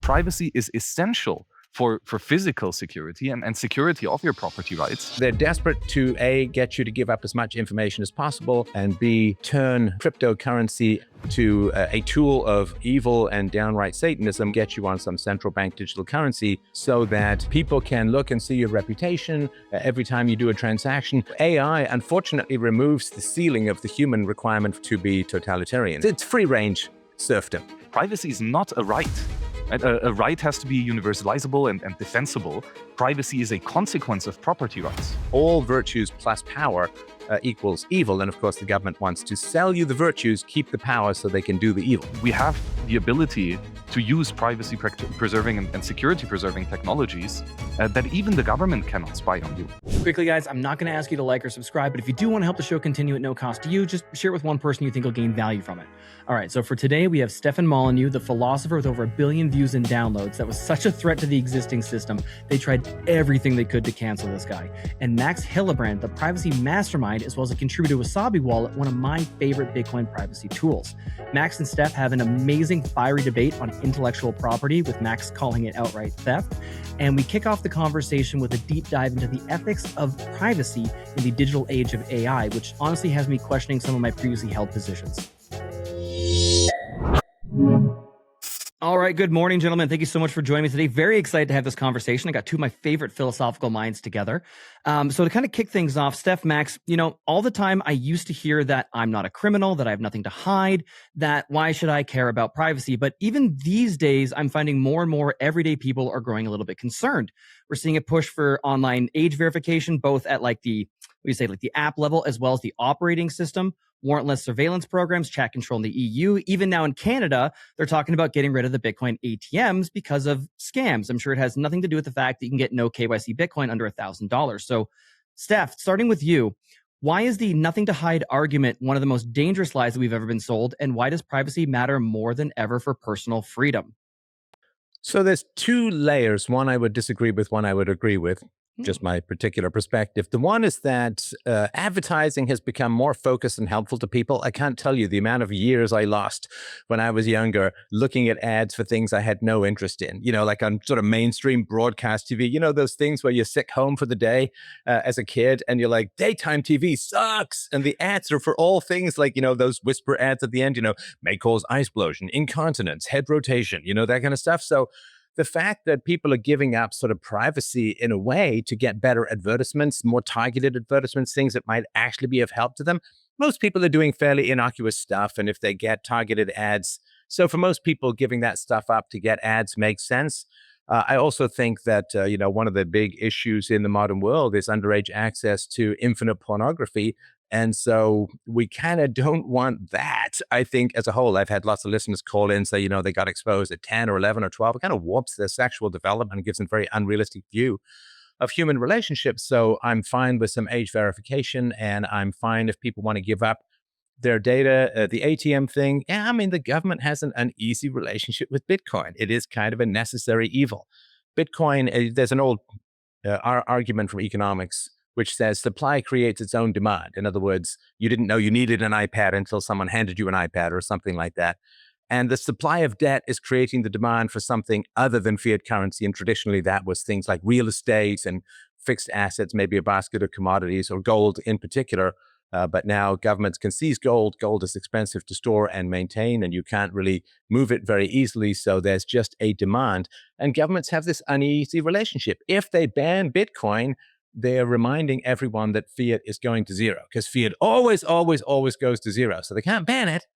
privacy is essential for physical security and security of your property rights. They're desperate to A, get you to give up as much information as possible, and B, turn cryptocurrency to a tool of evil and downright Satanism, get you on some central bank digital currency so that people can look and see your reputation every time you do a transaction. AI, unfortunately, removes the ceiling of the human requirement to be totalitarian. It's free-range serfdom. Privacy is not a right. A right has to be universalizable and defensible. Privacy is a consequence of property rights. All virtues plus power equals evil. And of course, the government wants to sell you the virtues, keep the power so they can do the evil. We have the ability to use privacy-preserving and security-preserving technologies that even the government cannot spy on you. Quickly, guys, I'm not going to ask you to like or subscribe, but if you do want to help the show continue at no cost to you, just share it with one person you think will gain value from it. All right, so for today, we have Stefan Molyneux, the philosopher with over 1 billion views and downloads that was such a threat to the existing system, they tried everything they could to cancel this guy. And Max Hillebrand, the privacy mastermind, as well as a contributor to Wasabi Wallet, one of my favorite Bitcoin privacy tools. Max and Steph have an amazing, fiery debate on intellectual property, with Max calling it outright theft. And we kick off the conversation with a deep dive into the ethics of privacy in the digital age of AI, which honestly has me questioning some of my previously held positions. All right. Good morning, gentlemen. Thank you so much for joining me today. Very excited to have this conversation. I got two of my favorite philosophical minds together. So to kind of kick things off, Steph, Max, all the time I used to hear that I'm not a criminal, that I have nothing to hide, that why should I care about privacy? But even these days, I'm finding more and more everyday people are growing a little bit concerned. We're seeing a push for online age verification, both at the app level as well as the operating system, warrantless surveillance programs, chat control in the EU. Even now in Canada, they're talking about getting rid of the Bitcoin ATMs because of scams. I'm sure it has nothing to do with the fact that you can get no KYC Bitcoin under $1,000. So, Steph, starting with you, why is the nothing to hide argument one of the most dangerous lies that we've ever been sold? And why does privacy matter more than ever for personal freedom? So there's two layers. One I would disagree with, one I would agree with. Just my particular perspective. The one is that advertising has become more focused and helpful to people. I can't tell you the amount of years I lost when I was younger looking at ads for things I had no interest in, like on sort of mainstream broadcast TV, those things where you're sick home for the day as a kid and you're like, daytime TV sucks. And the ads are for all things like, those whisper ads at the end, may cause eye explosion, incontinence, head rotation, that kind of stuff. So the fact that people are giving up sort of privacy in a way to get better advertisements, more targeted advertisements, things that might actually be of help to them. Most people are doing fairly innocuous stuff. And if they get targeted ads, so for most people, giving that stuff up to get ads makes sense. I also think that, one of the big issues in the modern world is underage access to infinite pornography. And so we kind of don't want that, I think, as a whole. I've had lots of listeners call in and say, they got exposed at 10 or 11 or 12. It kind of warps their sexual development and gives them a very unrealistic view of human relationships. So I'm fine with some age verification, and I'm fine if people want to give up their data. The ATM thing, the government has an uneasy relationship with Bitcoin. It is kind of a necessary evil. Bitcoin, there's an old argument from economics which says supply creates its own demand. In other words, you didn't know you needed an iPad until someone handed you an iPad or something like that. And the supply of debt is creating the demand for something other than fiat currency. And traditionally, that was things like real estate and fixed assets, maybe a basket of commodities or gold in particular. But now governments can seize gold. Gold is expensive to store and maintain, and you can't really move it very easily. So there's just a demand. And governments have this uneasy relationship. If they ban Bitcoin, they're reminding everyone that fiat is going to zero, because fiat always goes to zero. So they can't ban it.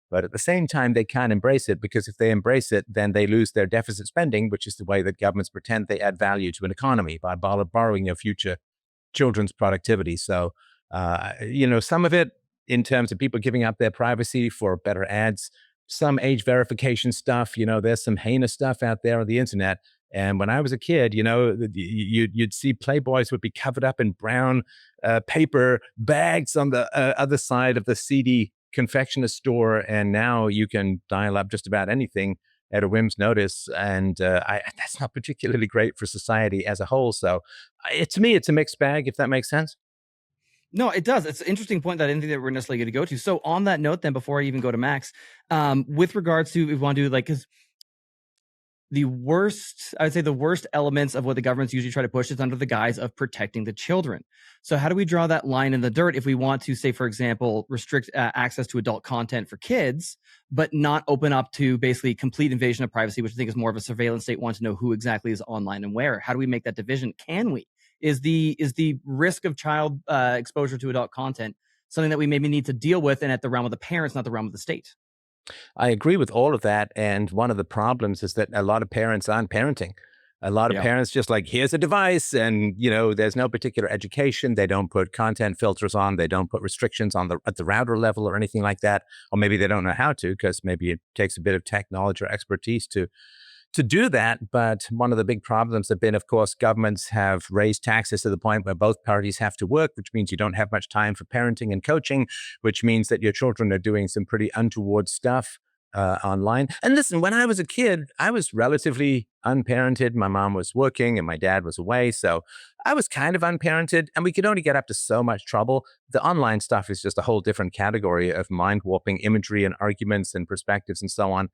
But at the same time, they can't embrace it, because if they embrace it, then they lose their deficit spending, which is the way that governments pretend they add value to an economy by borrowing your future children's productivity. So, some of it in terms of people giving up their privacy for better ads, some age verification stuff, there's some heinous stuff out there on the internet. And when I was a kid, you'd see Playboys would be covered up in brown paper bags on the other side of the seedy confectioner store. And now you can dial up just about anything at a whim's notice. And that's not particularly great for society as a whole. So to me, it's a mixed bag, if that makes sense. No, it does. It's an interesting point that I didn't think that we're necessarily going to go to. So on that note, then, before I even go to Max, with regards to, if we want to do because I would say the worst elements of what the governments usually try to push is under the guise of protecting the children. So how do we draw that line in the dirt if we want to, say, for example, restrict access to adult content for kids, but not open up to basically complete invasion of privacy, which I think is more of a surveillance state, want to know who exactly is online and where? How do we make that division? Can we? Is the risk of child exposure to adult content something that we maybe need to deal with, and at the realm of the parents, not the realm of the state? I agree with all of that. And one of the problems is that a lot of parents aren't parenting. A lot of parents just like, here's a device, and there's no particular education. They don't put content filters on. They don't put restrictions on at the router level or anything like that. Or maybe they don't know how to, because maybe it takes a bit of tech knowledge or expertise to do that. But one of the big problems have been, of course, governments have raised taxes to the point where both parties have to work, which means you don't have much time for parenting and coaching, which means that your children are doing some pretty untoward stuff online. And listen, when I was a kid, I was relatively unparented. My mom was working and my dad was away. So I was kind of unparented, and we could only get up to so much trouble. The online stuff is just a whole different category of mind warping imagery and arguments and perspectives and so on.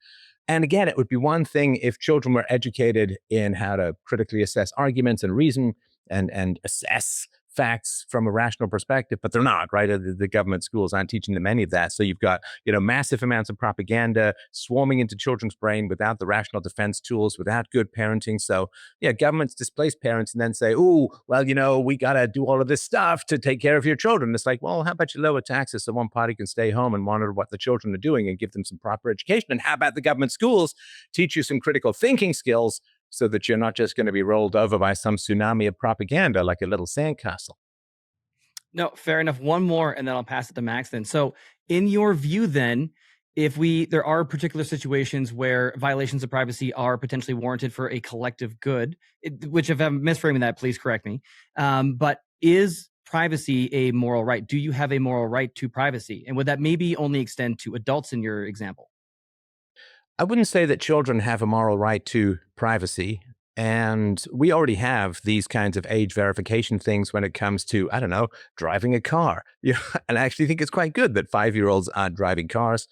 And again, it would be one thing if children were educated in how to critically assess arguments and reason and assess facts from a rational perspective, but they're not, right? The government schools aren't teaching them any of that. So you've got, massive amounts of propaganda swarming into children's brain without the rational defense tools, without good parenting. So yeah, governments displace parents and then say, oh, well, we got to do all of this stuff to take care of your children. It's like, well, how about you lower taxes so one party can stay home and monitor what the children are doing and give them some proper education? And how about the government schools teach you some critical thinking skills so that you're not just going to be rolled over by some tsunami of propaganda like a little sandcastle? No, fair enough. One more, and then I'll pass it to Max then. So in your view then, if there are particular situations where violations of privacy are potentially warranted for a collective good, which if I'm misframing that, please correct me. But is privacy a moral right? Do you have a moral right to privacy? And would that maybe only extend to adults in your example? I wouldn't say that children have a moral right to privacy. And we already have these kinds of age verification things when it comes to, I don't know, driving a car. And I actually think it's quite good that 5-year-olds aren't driving cars.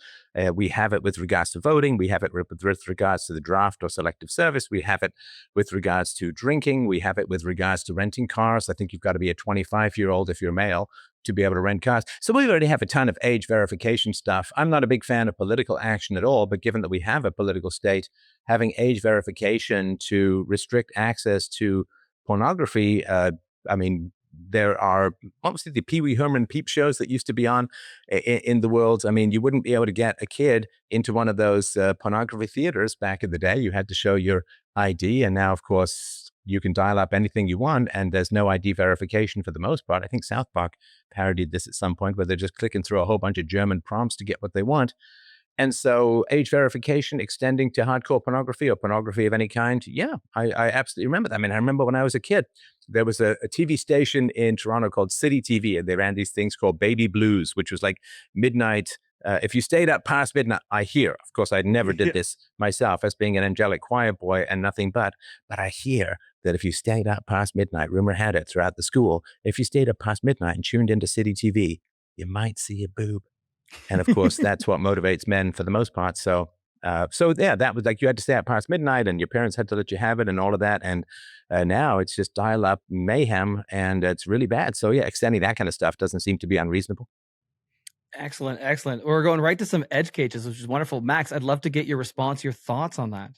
We have it with regards to voting. We have it with regards to the draft or selective service. We have it with regards to drinking. We have it with regards to renting cars. I think you've got to be a 25-year-old if you're male to be able to rent cars. So we already have a ton of age verification stuff. I'm not a big fan of political action at all, but given that we have a political state, having age verification to restrict access to pornography, there are obviously the Pee Wee Herman peep shows that used to be on in the world. I mean, you wouldn't be able to get a kid into one of those pornography theaters back in the day. You had to show your ID. And now, of course, you can dial up anything you want, and there's no ID verification for the most part. I think South Park parodied this at some point, where they're just clicking through a whole bunch of German prompts to get what they want. And so age verification extending to hardcore pornography or pornography of any kind. Yeah, I absolutely remember that. I mean, I remember when I was a kid, there was a TV station in Toronto called City TV, and they ran these things called Baby Blues, which was like midnight. If you stayed up past midnight, of course, I never did this myself as being an angelic choir boy and nothing but I hear that if you stayed up past midnight, rumor had it throughout the school, if you stayed up past midnight and tuned into City TV, you might see a boob. And of course, that's what motivates men for the most part. So yeah, that was like you had to stay up past midnight and your parents had to let you have it and all of that. And now it's just dial up mayhem, and it's really bad. So yeah, extending that kind of stuff doesn't seem to be unreasonable. Excellent. Excellent. We're going right to some edge cases, which is wonderful. Max, I'd love to get your response, your thoughts on that.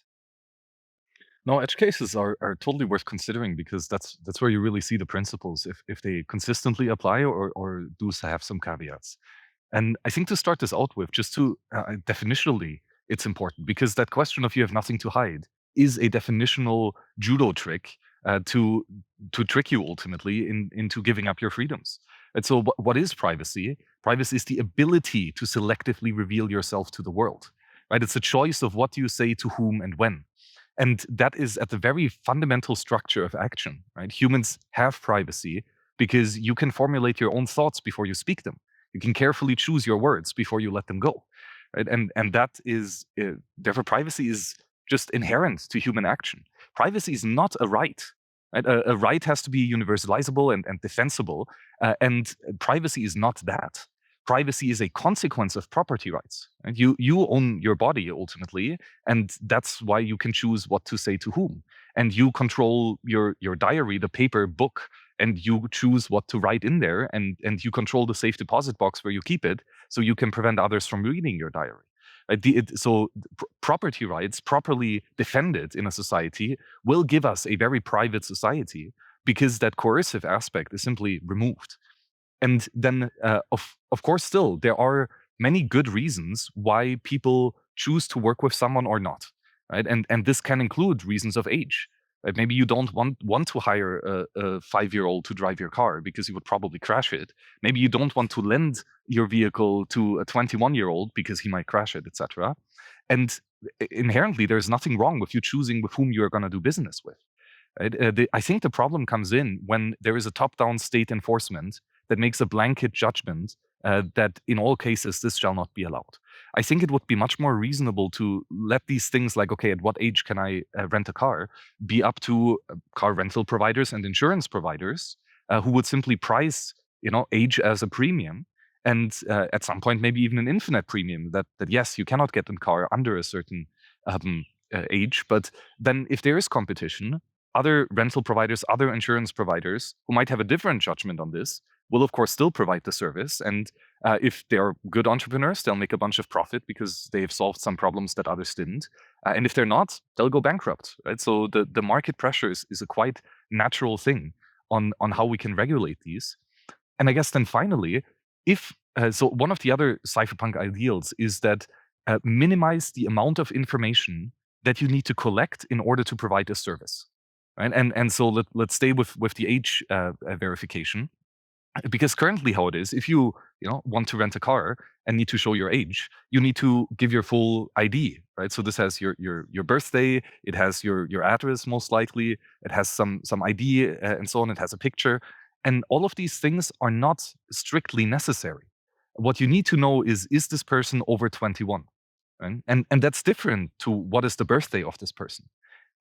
No, edge cases are totally worth considering, because that's where you really see the principles, if they consistently apply or do have some caveats. And I think to start this out with, just to definitionally, it's important, because that question of you have nothing to hide is a definitional judo trick to trick you ultimately into giving up your freedoms. And so what is privacy? Privacy is the ability to selectively reveal yourself to the world, right? It's a choice of what you say to whom and when. And that is at the very fundamental structure of action, right? Humans have privacy because you can formulate your own thoughts before you speak them. You can carefully choose your words before you let them go, right? And that is, therefore, privacy is just inherent to human action. Privacy is not a right, right? A right has to be universalizable and defensible, and privacy is not that. privacy is a consequence of property rights. And you own your body ultimately, and that's why you can choose what to say to whom. And you control your diary, the paper book, and you choose what to write in there, and you control the safe deposit box where you keep it, so you can prevent others from reading your diary. Property rights, properly defended in a society, will give us a very private society, because that coercive aspect is simply removed. And then, of course, still, there are many good reasons why people choose to work with someone or not, right? And this can include reasons of age. Right? Maybe you don't want to hire a 5-year-old to drive your car because he would probably crash it. Maybe you don't want to lend your vehicle to a 21-year-old because he might crash it, etc. And inherently, there's nothing wrong with you choosing with whom you're going to do business with. Right? I think the problem comes in when there is a top-down state enforcement that makes a blanket judgment that in all cases this shall not be allowed. I think it would be much more reasonable to let these things like, okay, at what age can I rent a car, be up to car rental providers and insurance providers who would simply price, age as a premium. And at some point, maybe even an infinite premium that yes, you cannot get a car under a certain age. But then if there is competition, other rental providers, other insurance providers who might have a different judgment on this will, of course, still provide the service. And if they're good entrepreneurs, they'll make a bunch of profit because they've solved some problems that others didn't. And if they're not, they'll go bankrupt. Right? So the market pressure is a quite natural thing on how we can regulate these. And I guess then finally, so one of the other cypherpunk ideals is that minimize the amount of information that you need to collect in order to provide a service. Right? And so let's stay with the age verification. Because currently how it is, if you want to rent a car and need to show your age, you need to give your full ID, right? So this has your birthday, it has your address most likely, it has some ID and so on, it has a picture. And all of these things are not strictly necessary. What you need to know is this person over 21? Right? And that's different to what is the birthday of this person.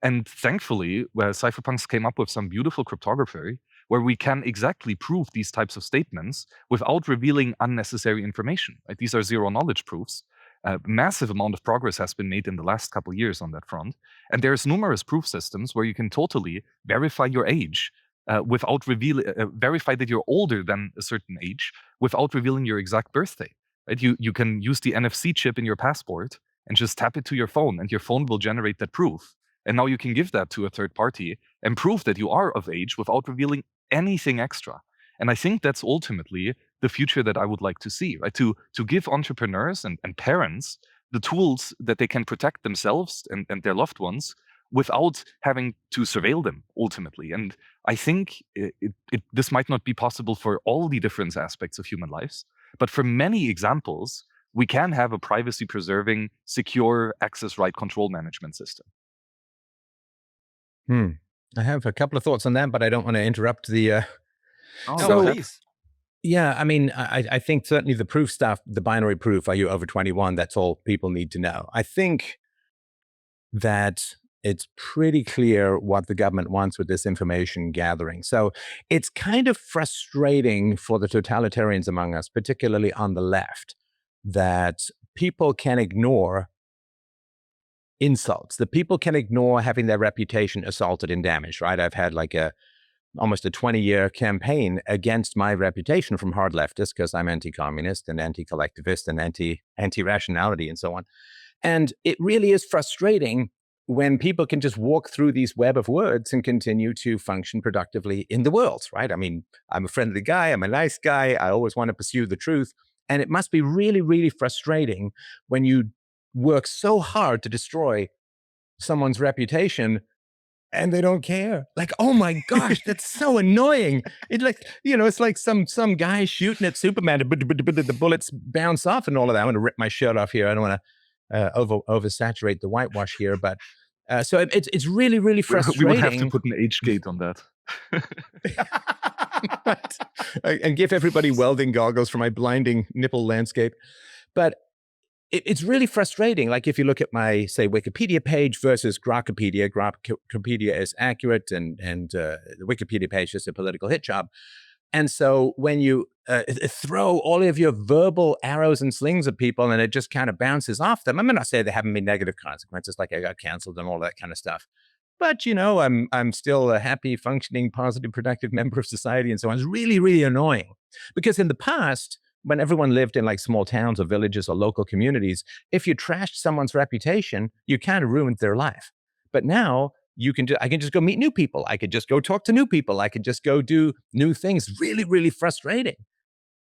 And thankfully, cypherpunks came up with some beautiful cryptography where we can exactly prove these types of statements without revealing unnecessary information. Right? These are zero-knowledge proofs. A massive amount of progress has been made in the last couple of years on that front. And there's numerous proof systems where you can totally verify your age without verify that you're older than a certain age without revealing your exact birthday. Right? You can use the NFC chip in your passport and just tap it to your phone, and your phone will generate that proof. And now you can give that to a third party and prove that you are of age without revealing anything extra. And I think that's ultimately the future that I would like to see, right? To give entrepreneurs and parents the tools that they can protect themselves and their loved ones without having to surveil them ultimately. And I think this might not be possible for all the different aspects of human lives, but for many examples, we can have a privacy-preserving, secure access right control management system. I have a couple of thoughts on that, but I don't want to interrupt the. Please. Yeah, I mean, I think certainly the proof stuff, the binary proof, are you over 21? That's all people need to know. I think that it's pretty clear what the government wants with this information gathering. So it's kind of frustrating for the totalitarians among us, particularly on the left, that people can ignore insults, that people can ignore having their reputation assaulted and damaged, right? I've had like almost a 20-year campaign against my reputation from hard leftists because I'm anti-communist and anti-collectivist and anti-rationality and so on. And it really is frustrating when people can just walk through these web of words and continue to function productively in the world, right? I mean, I'm a friendly guy, I'm a nice guy, I always want to pursue the truth. And it must be really, really frustrating when you work so hard to destroy someone's reputation and they don't care. Like, oh my gosh, that's so annoying. It's like, it's like some guy shooting at Superman, but the bullets bounce off and all of that. I'm going to rip my shirt off here. I don't want to oversaturate the whitewash here, but so it's really, really frustrating. We would have to put an age gate on that. And give everybody welding goggles for my blinding nipple landscape. But it's really frustrating. Like if you look at my, say, Wikipedia page versus Grokpedia, Grokpedia is accurate and the Wikipedia page is a political hit job. And so when you throw all of your verbal arrows and slings at people and it just kind of bounces off them, I'm not saying there haven't been negative consequences, like I got canceled and all that kind of stuff. But, I'm still a happy, functioning, positive, productive member of society and so on. It's really, really annoying. Because in the past, when everyone lived in like small towns or villages or local communities, if you trashed someone's reputation, you kind of ruined their life. But now I can just go meet new people. I could just go talk to new people. I could just go do new things. Really, really frustrating.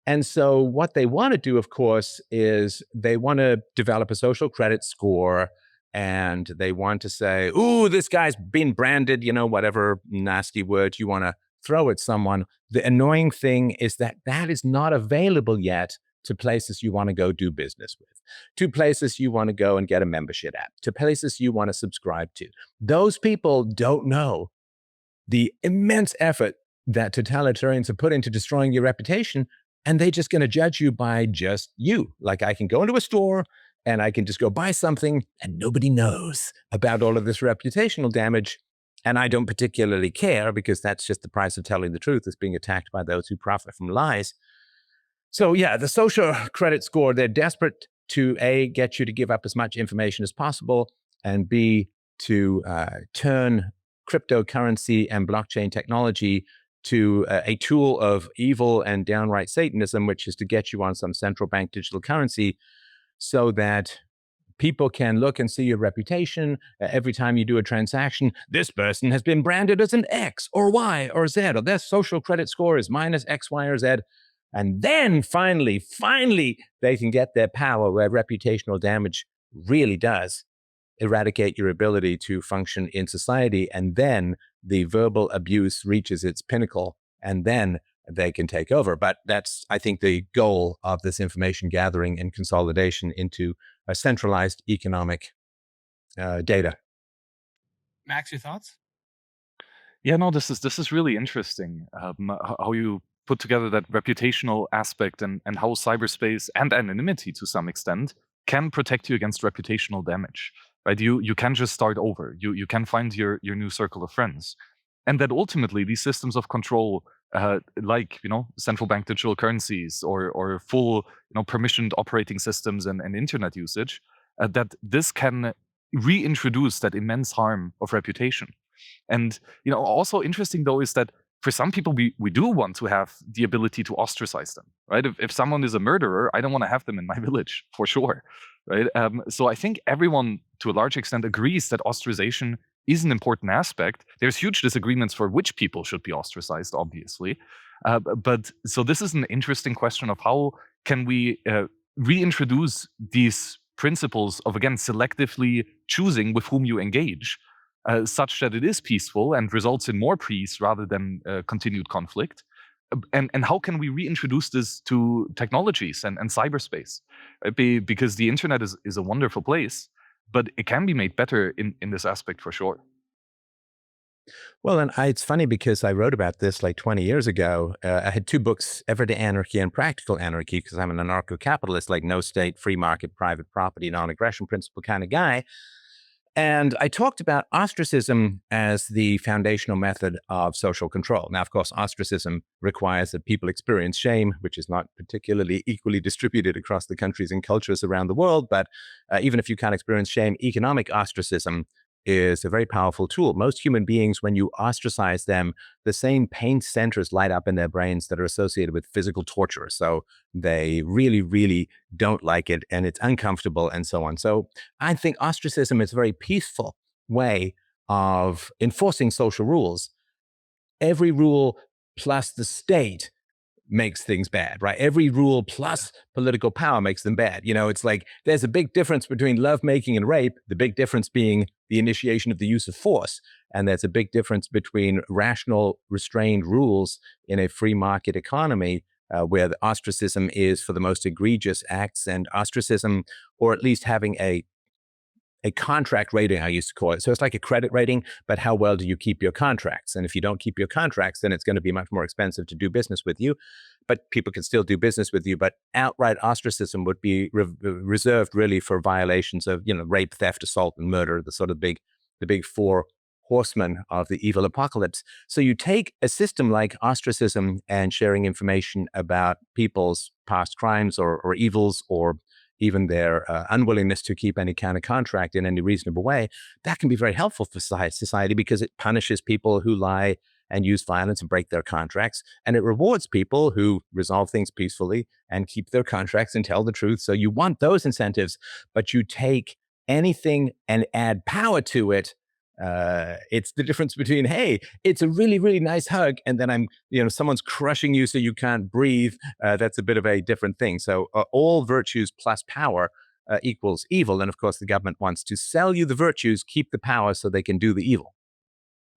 And so what they want to do, of course, is they want to develop a social credit score, and they want to say, ooh, this guy's been branded, whatever nasty word you want to throw at someone. The annoying thing is that that is not available yet to places you want to go do business with, to places you want to go and get a membership app, to places you want to subscribe to. Those people don't know the immense effort that totalitarians have put into destroying your reputation, and they're just going to judge you by just you. Like, I can go into a store and I can just go buy something and nobody knows about all of this reputational damage. And I don't particularly care, because that's just the price of telling the truth, is being attacked by those who profit from lies. So yeah, the social credit score, they're desperate to A, get you to give up as much information as possible, and B, to turn cryptocurrency and blockchain technology to a tool of evil and downright Satanism, which is to get you on some central bank digital currency so that people can look and see your reputation every time you do a transaction. This person has been branded as an X or Y or Z, or their social credit score is minus X, Y, or Z. And then finally, they can get their power where reputational damage really does eradicate your ability to function in society. And then the verbal abuse reaches its pinnacle, and then they can take over. But that's, I think, the goal of this information gathering and consolidation into a centralized economic data. Max, your thoughts? Yeah, no, this is really interesting. How you put together that reputational aspect, and how cyberspace and anonymity to some extent can protect you against reputational damage. Right? You can just start over. You can find your new circle of friends, and that ultimately these systems of control, like central bank digital currencies or full permissioned operating systems and internet usage, that this can reintroduce that immense harm of reputation. And also interesting though is that for some people we do want to have the ability to ostracize them, right? If someone is a murderer, I don't want to have them in my village for sure, right? So I think everyone to a large extent agrees that ostracization is an important aspect. There's huge disagreements for which people should be ostracized, obviously. But so this is an interesting question of how can we reintroduce these principles of, again, selectively choosing with whom you engage, such that it is peaceful and results in more peace rather than continued conflict. And how can we reintroduce this to technologies and cyberspace? Because the internet is a wonderful place, but it can be made better in this aspect for sure. Well, and it's funny because I wrote about this like 20 years ago. I had two books, Everyday Anarchy and Practical Anarchy, because I'm an anarcho-capitalist, like no state, free market, private property, non-aggression principle kind of guy. And I talked about ostracism as the foundational method of social control. Now, of course, ostracism requires that people experience shame, which is not particularly equally distributed across the countries and cultures around the world. But even if you can't experience shame, economic ostracism is a very powerful tool. Most human beings, when you ostracize them, the same pain centers light up in their brains that are associated with physical torture. So they really, really don't like it, and it's uncomfortable and so on. So I think ostracism is a very peaceful way of enforcing social rules. Every rule plus the state makes things bad, right? Every rule plus political power makes them bad. It's like there's a big difference between lovemaking and rape, the big difference being the initiation of the use of force. And there's a big difference between rational, restrained rules in a free market economy, where the ostracism is for the most egregious acts, and ostracism, or at least having a contract rating, I used to call it. So it's like a credit rating, but how well do you keep your contracts? And if you don't keep your contracts, then it's going to be much more expensive to do business with you. But people can still do business with you. But outright ostracism would be reserved really for violations of, rape, theft, assault, and murder, the sort of the big four horsemen of the evil apocalypse. So you take a system like ostracism and sharing information about people's past crimes or evils, or even their unwillingness to keep any kind of contract in any reasonable way. That can be very helpful for society because it punishes people who lie and use violence and break their contracts. And it rewards people who resolve things peacefully and keep their contracts and tell the truth. So you want those incentives, but you take anything and add power to it. It's the difference between, hey, it's a really, really nice hug, and then someone's crushing you so you can't breathe. That's a bit of a different thing. So all virtues plus power equals evil. And of course, the government wants to sell you the virtues, keep the power so they can do the evil.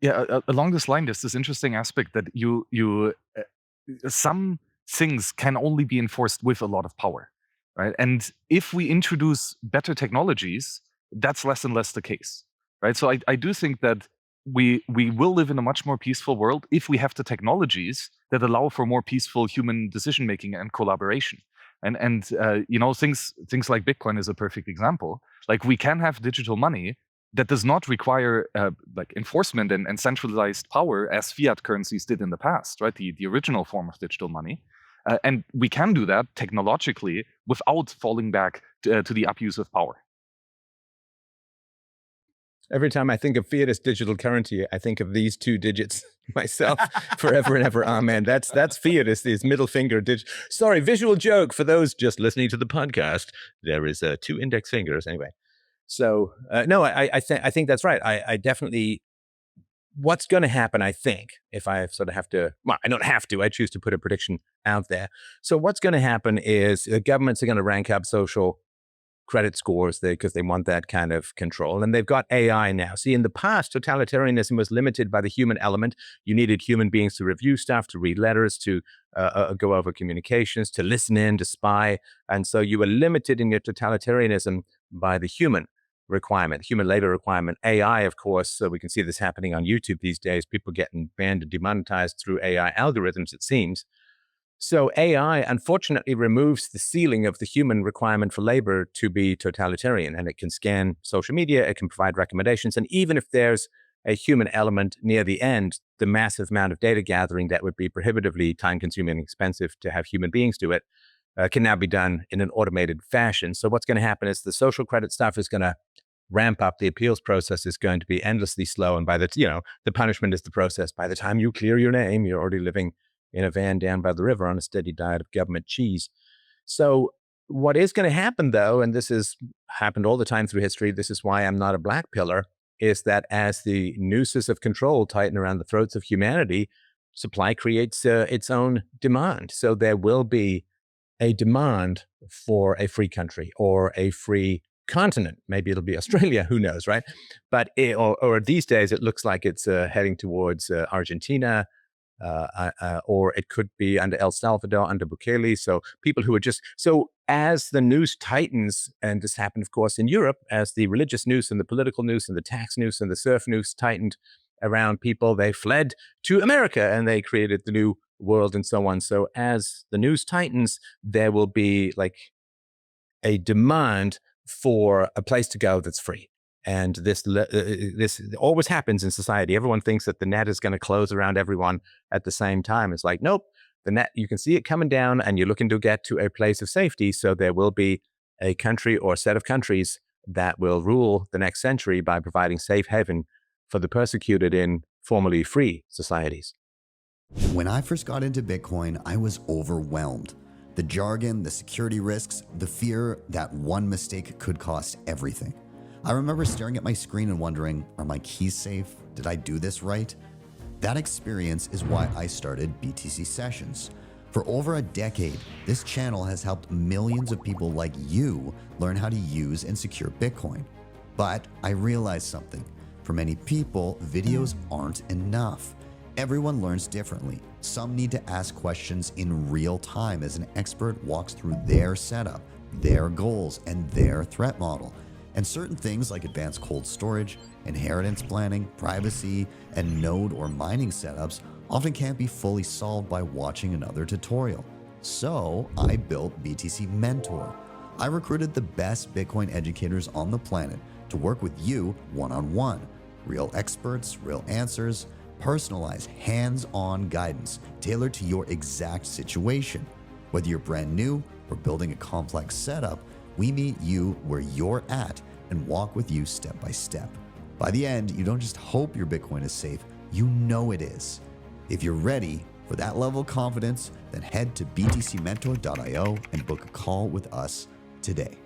Yeah, along this line, there's this interesting aspect that some things can only be enforced with a lot of power, right? And if we introduce better technologies, that's less and less the case, right? So I do think that we will live in a much more peaceful world if we have the technologies that allow for more peaceful human decision making and collaboration. And things like Bitcoin is a perfect example. Like, we can have digital money that does not require like enforcement and centralized power as fiat currencies did in the past, right? The original form of digital money. And we can do that technologically without falling back to the abuse of power. Every time I think of fiat as digital currency, I think of these two digits myself forever and ever. Amen. That's fiat, is middle finger. Sorry, visual joke for those just listening to the podcast. There is 2 index fingers anyway. So no, I think that's right. I definitely, what's going to happen, I think, if I sort of have to, well, I don't have to, I choose to put a prediction out there. So what's going to happen is governments are going to rank up social credit scores because they want that kind of control. And they've got AI now. See, in the past, totalitarianism was limited by the human element. You needed human beings to review stuff, to read letters, to go over communications, to listen in, to spy. And so you were limited in your totalitarianism by the human requirement, human labor requirement. AI, of course, so we can see this happening on YouTube these days, people getting banned and demonetized through AI algorithms, it seems. So AI, unfortunately, removes the ceiling of the human requirement for labor to be totalitarian, and it can scan social media, it can provide recommendations, and even if there's a human element near the end, the massive amount of data gathering that would be prohibitively time-consuming and expensive to have human beings do it can now be done in an automated fashion. So what's going to happen is the social credit stuff is going to ramp up. The appeals process is going to be endlessly slow. And the punishment is the process. By the time you clear your name, you're already living in a van down by the river on a steady diet of government cheese. So what is going to happen, though, and this has happened all the time through history, this is why I'm not a black pillar, is that as the nooses of control tighten around the throats of humanity, supply creates its own demand. So there will be a demand for a free country or a free continent. Maybe it'll be Australia, who knows, right? But or these days it looks like it's heading towards Argentina, or it could be under El Salvador, under Bukele. So people who are as the noose tightens, and this happened, of course, in Europe, as the religious noose and the political noose and the tax noose and the serf noose tightened around people, they fled to America and they created the new world and so on. So as the noose tightens, there will be like a demand for a place to go that's free. And this always happens in society. Everyone thinks that the net is going to close around everyone at the same time. It's like, nope, the net, you can see it coming down and you're looking to get to a place of safety. So there will be a country or set of countries that will rule the next century by providing safe haven for the persecuted in formerly free societies. When I first got into Bitcoin, I was overwhelmed. The jargon, the security risks, the fear that one mistake could cost everything. I remember staring at my screen and wondering, are my keys safe? Did I do this right? That experience is why I started BTC Sessions. For over a decade, this channel has helped millions of people like you learn how to use and secure Bitcoin. But I realized something. For many people, videos aren't enough. Everyone learns differently. Some need to ask questions in real time as an expert walks through their setup, their goals, and their threat model. And certain things like advanced cold storage, inheritance planning, privacy, and node or mining setups often can't be fully solved by watching another tutorial. So I built BTC Mentor. I recruited the best Bitcoin educators on the planet to work with you one-on-one. Real experts, real answers, personalized, hands-on guidance tailored to your exact situation. Whether you're brand new or building a complex setup, we meet you where you're at and walk with you step by step. By the end, you don't just hope your Bitcoin is safe, you know it is. If you're ready for that level of confidence, then head to btcmentor.io and book a call with us today.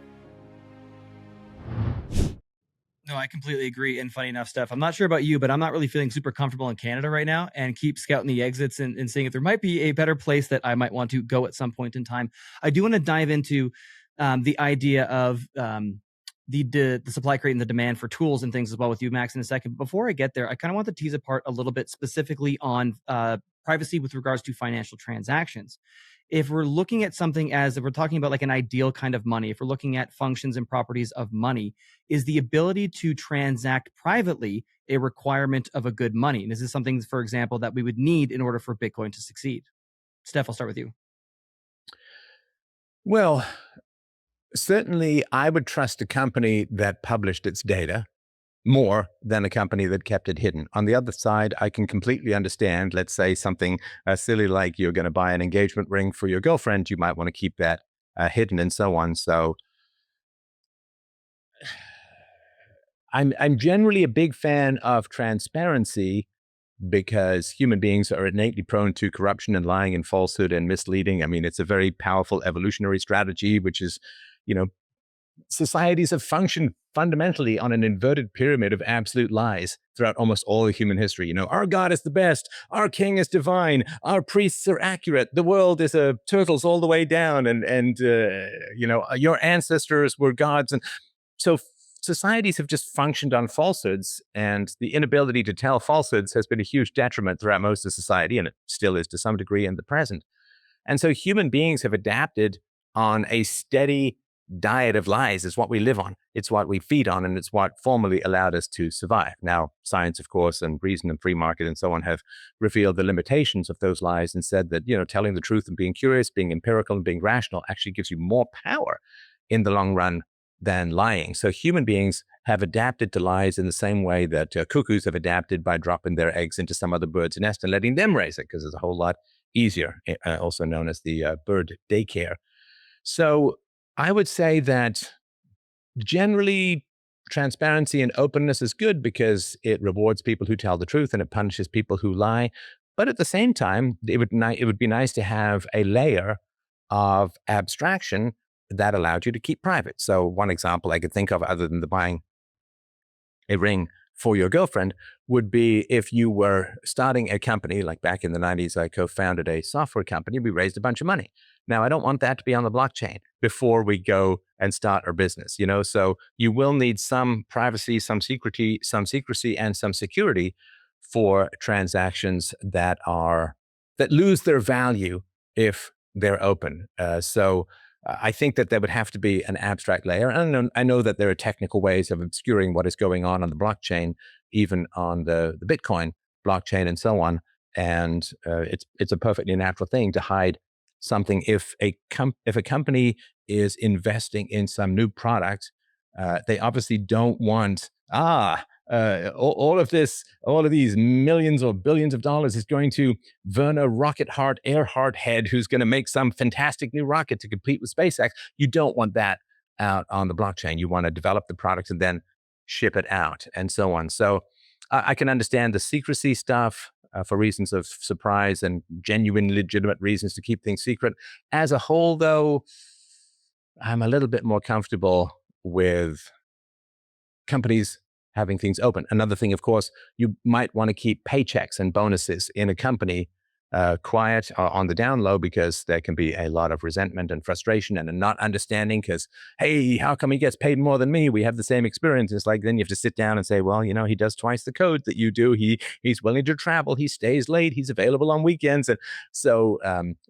No, I completely agree. And funny enough, Steph, I'm not sure about you, but I'm not really feeling super comfortable in Canada right now, and keep scouting the exits and seeing if there might be a better place that I might want to go at some point in time. I do want to dive into the idea of the supply creating the demand for tools and things as well with you, Max, in a second. But before I get there, I kind of want to tease apart a little bit specifically on privacy with regards to financial transactions. If we're looking at something as if we're talking about like an ideal kind of money, if we're looking at functions and properties of money, is the ability to transact privately a requirement of a good money? And this is something, for example, that we would need in order for Bitcoin to succeed. Steph, I'll start with you. Well, certainly I would trust a company that published its data more than a company that kept it hidden. On the other side, I can completely understand, let's say something silly like you're going to buy an engagement ring for your girlfriend, you might want to keep that hidden and so on. So I'm generally a big fan of transparency because human beings are innately prone to corruption and lying and falsehood and misleading. I mean, it's a very powerful evolutionary strategy, which is, societies have functioned fundamentally on an inverted pyramid of absolute lies throughout almost all of human history. Our God is the best, our king is divine, our priests are accurate, the world is turtles all the way down, and your ancestors were gods. And so societies have just functioned on falsehoods, and the inability to tell falsehoods has been a huge detriment throughout most of society, and it still is to some degree in the present. And so human beings have adapted on a steady diet of lies. Is what we live on. It's what we feed on, and it's what formerly allowed us to survive. Now, science, of course, and reason and free market and so on have revealed the limitations of those lies and said that, telling the truth and being curious, being empirical and being rational actually gives you more power in the long run than lying. So human beings have adapted to lies in the same way that cuckoos have adapted by dropping their eggs into some other bird's nest and letting them raise it, because it's a whole lot easier, also known as the bird daycare. So I would say that generally transparency and openness is good because it rewards people who tell the truth and it punishes people who lie. But at the same time, it would be nice to have a layer of abstraction that allowed you to keep private. So one example I could think of, other than the buying a ring for your girlfriend, would be if you were starting a company. Like back in the 90s, I co-founded a software company. We raised a bunch of money. Now, I don't want that to be on the blockchain before we go and start our business, so you will need some privacy, some secrecy, and some security for transactions that lose their value if they're open. So I think that there would have to be an abstract layer. And I know that there are technical ways of obscuring what is going on the blockchain, even on the Bitcoin blockchain and so on. And it's a perfectly natural thing to hide something. If a company is investing in some new product, they obviously don't want all of these millions or billions of dollars is going to Werner Rocket-Heart Earhart head, who's going to make some fantastic new rocket to compete with SpaceX. You don't want that out on the blockchain. You want to develop the product and then ship it out and so on. So I can understand the secrecy stuff for reasons of surprise and genuine, legitimate reasons to keep things secret. As a whole, though, I'm a little bit more comfortable with companies having things open. Another thing, of course, you might want to keep paychecks and bonuses in a company quiet or on the down low, because there can be a lot of resentment and frustration and a not understanding because, hey, how come he gets paid more than me? We have the same experience. It's like, then you have to sit down and say, well, he does twice the code that you do. He's willing to travel. He stays late. He's available on weekends. And so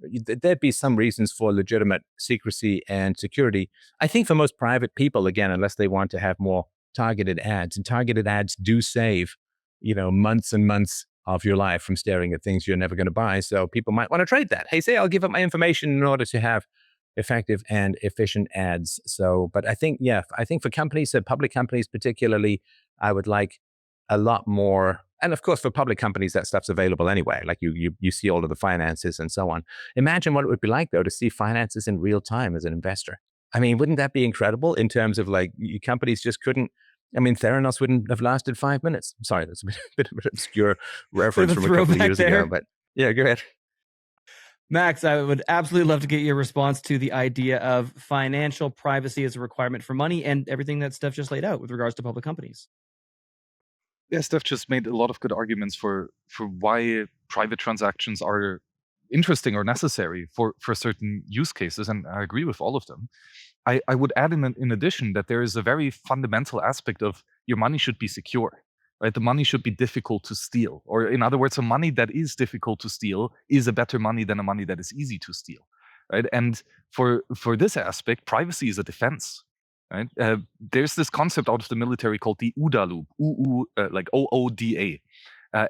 there'd be some reasons for legitimate secrecy and security. I think for most private people, again, unless they want to have more targeted ads, and targeted ads do save, months and months of your life from staring at things you're never going to buy. So people might want to trade that. Hey, say I'll give up my information in order to have effective and efficient ads. So, but I think for companies, public companies particularly, I would like a lot more. And of course, for public companies, that stuff's available anyway. Like you see all of the finances and so on. Imagine what it would be like, though, to see finances in real time as an investor. I mean, wouldn't that be incredible in terms of like companies just couldn't. I mean, Theranos wouldn't have lasted 5 minutes. Sorry, that's a bit of an obscure reference from a couple of years ago. But yeah, go ahead. Max, I would absolutely love to get your response to the idea of financial privacy as a requirement for money and everything that Steph just laid out with regards to public companies. Yeah, Steph just made a lot of good arguments for why private transactions are interesting or necessary for certain use cases, and I agree with all of them. I would add in addition that there is a very fundamental aspect of your money should be secure, right? The money should be difficult to steal, or in other words, a money that is difficult to steal is a better money than a money that is easy to steal, right? And for this aspect, privacy is a defense. Right? There's this concept out of the military called the OODA loop, like OODA,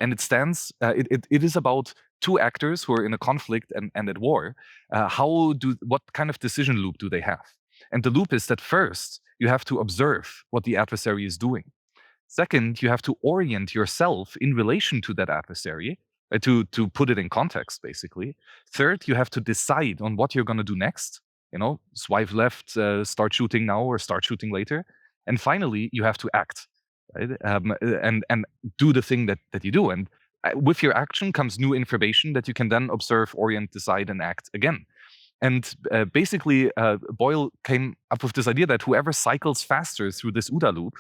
and it stands. It is about two actors who are in a conflict and at war. What kind of decision loop do they have? And the loop is that first you have to observe what the adversary is doing. Second, you have to orient yourself in relation to that adversary, to put it in context, basically. Third, you have to decide on what you're going to do next. Swipe left, start shooting now or start shooting later. And finally, you have to act, right? And do the thing that you do. And with your action comes new information that you can then observe, orient, decide, and act again. And basically, Boyle came up with this idea that whoever cycles faster through this OODA loop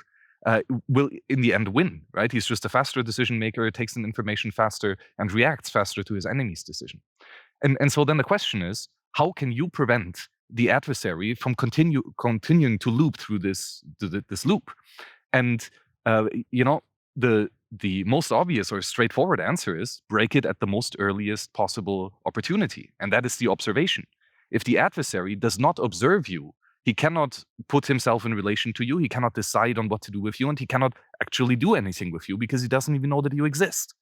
will, in the end, win, right? He's just a faster decision maker, takes in information faster, and reacts faster to his enemy's decision. And so then the question is, how can you prevent the adversary from continuing to loop through this loop? And the most obvious or straightforward answer is break it at the most earliest possible opportunity, and that is the observation. If the adversary does not observe you, he cannot put himself in relation to you, he cannot decide on what to do with you, and he cannot actually do anything with you because he doesn't even know that you exist.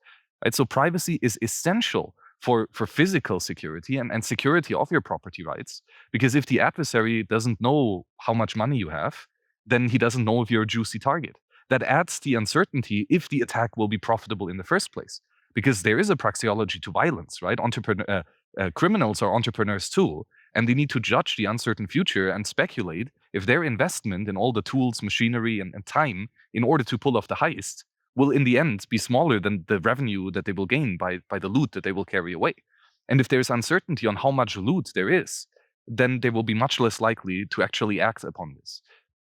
Right? So privacy is essential for physical security and security of your property rights. Because if the adversary doesn't know how much money you have, then he doesn't know if you're a juicy target. That adds the uncertainty if the attack will be profitable in the first place. Because there is a praxeology to violence, right? Criminals are entrepreneurs too, and they need to judge the uncertain future and speculate if their investment in all the tools, machinery, and time in order to pull off the heist will in the end be smaller than the revenue that they will gain by the loot that they will carry away. And if there's uncertainty on how much loot there is, then they will be much less likely to actually act upon this.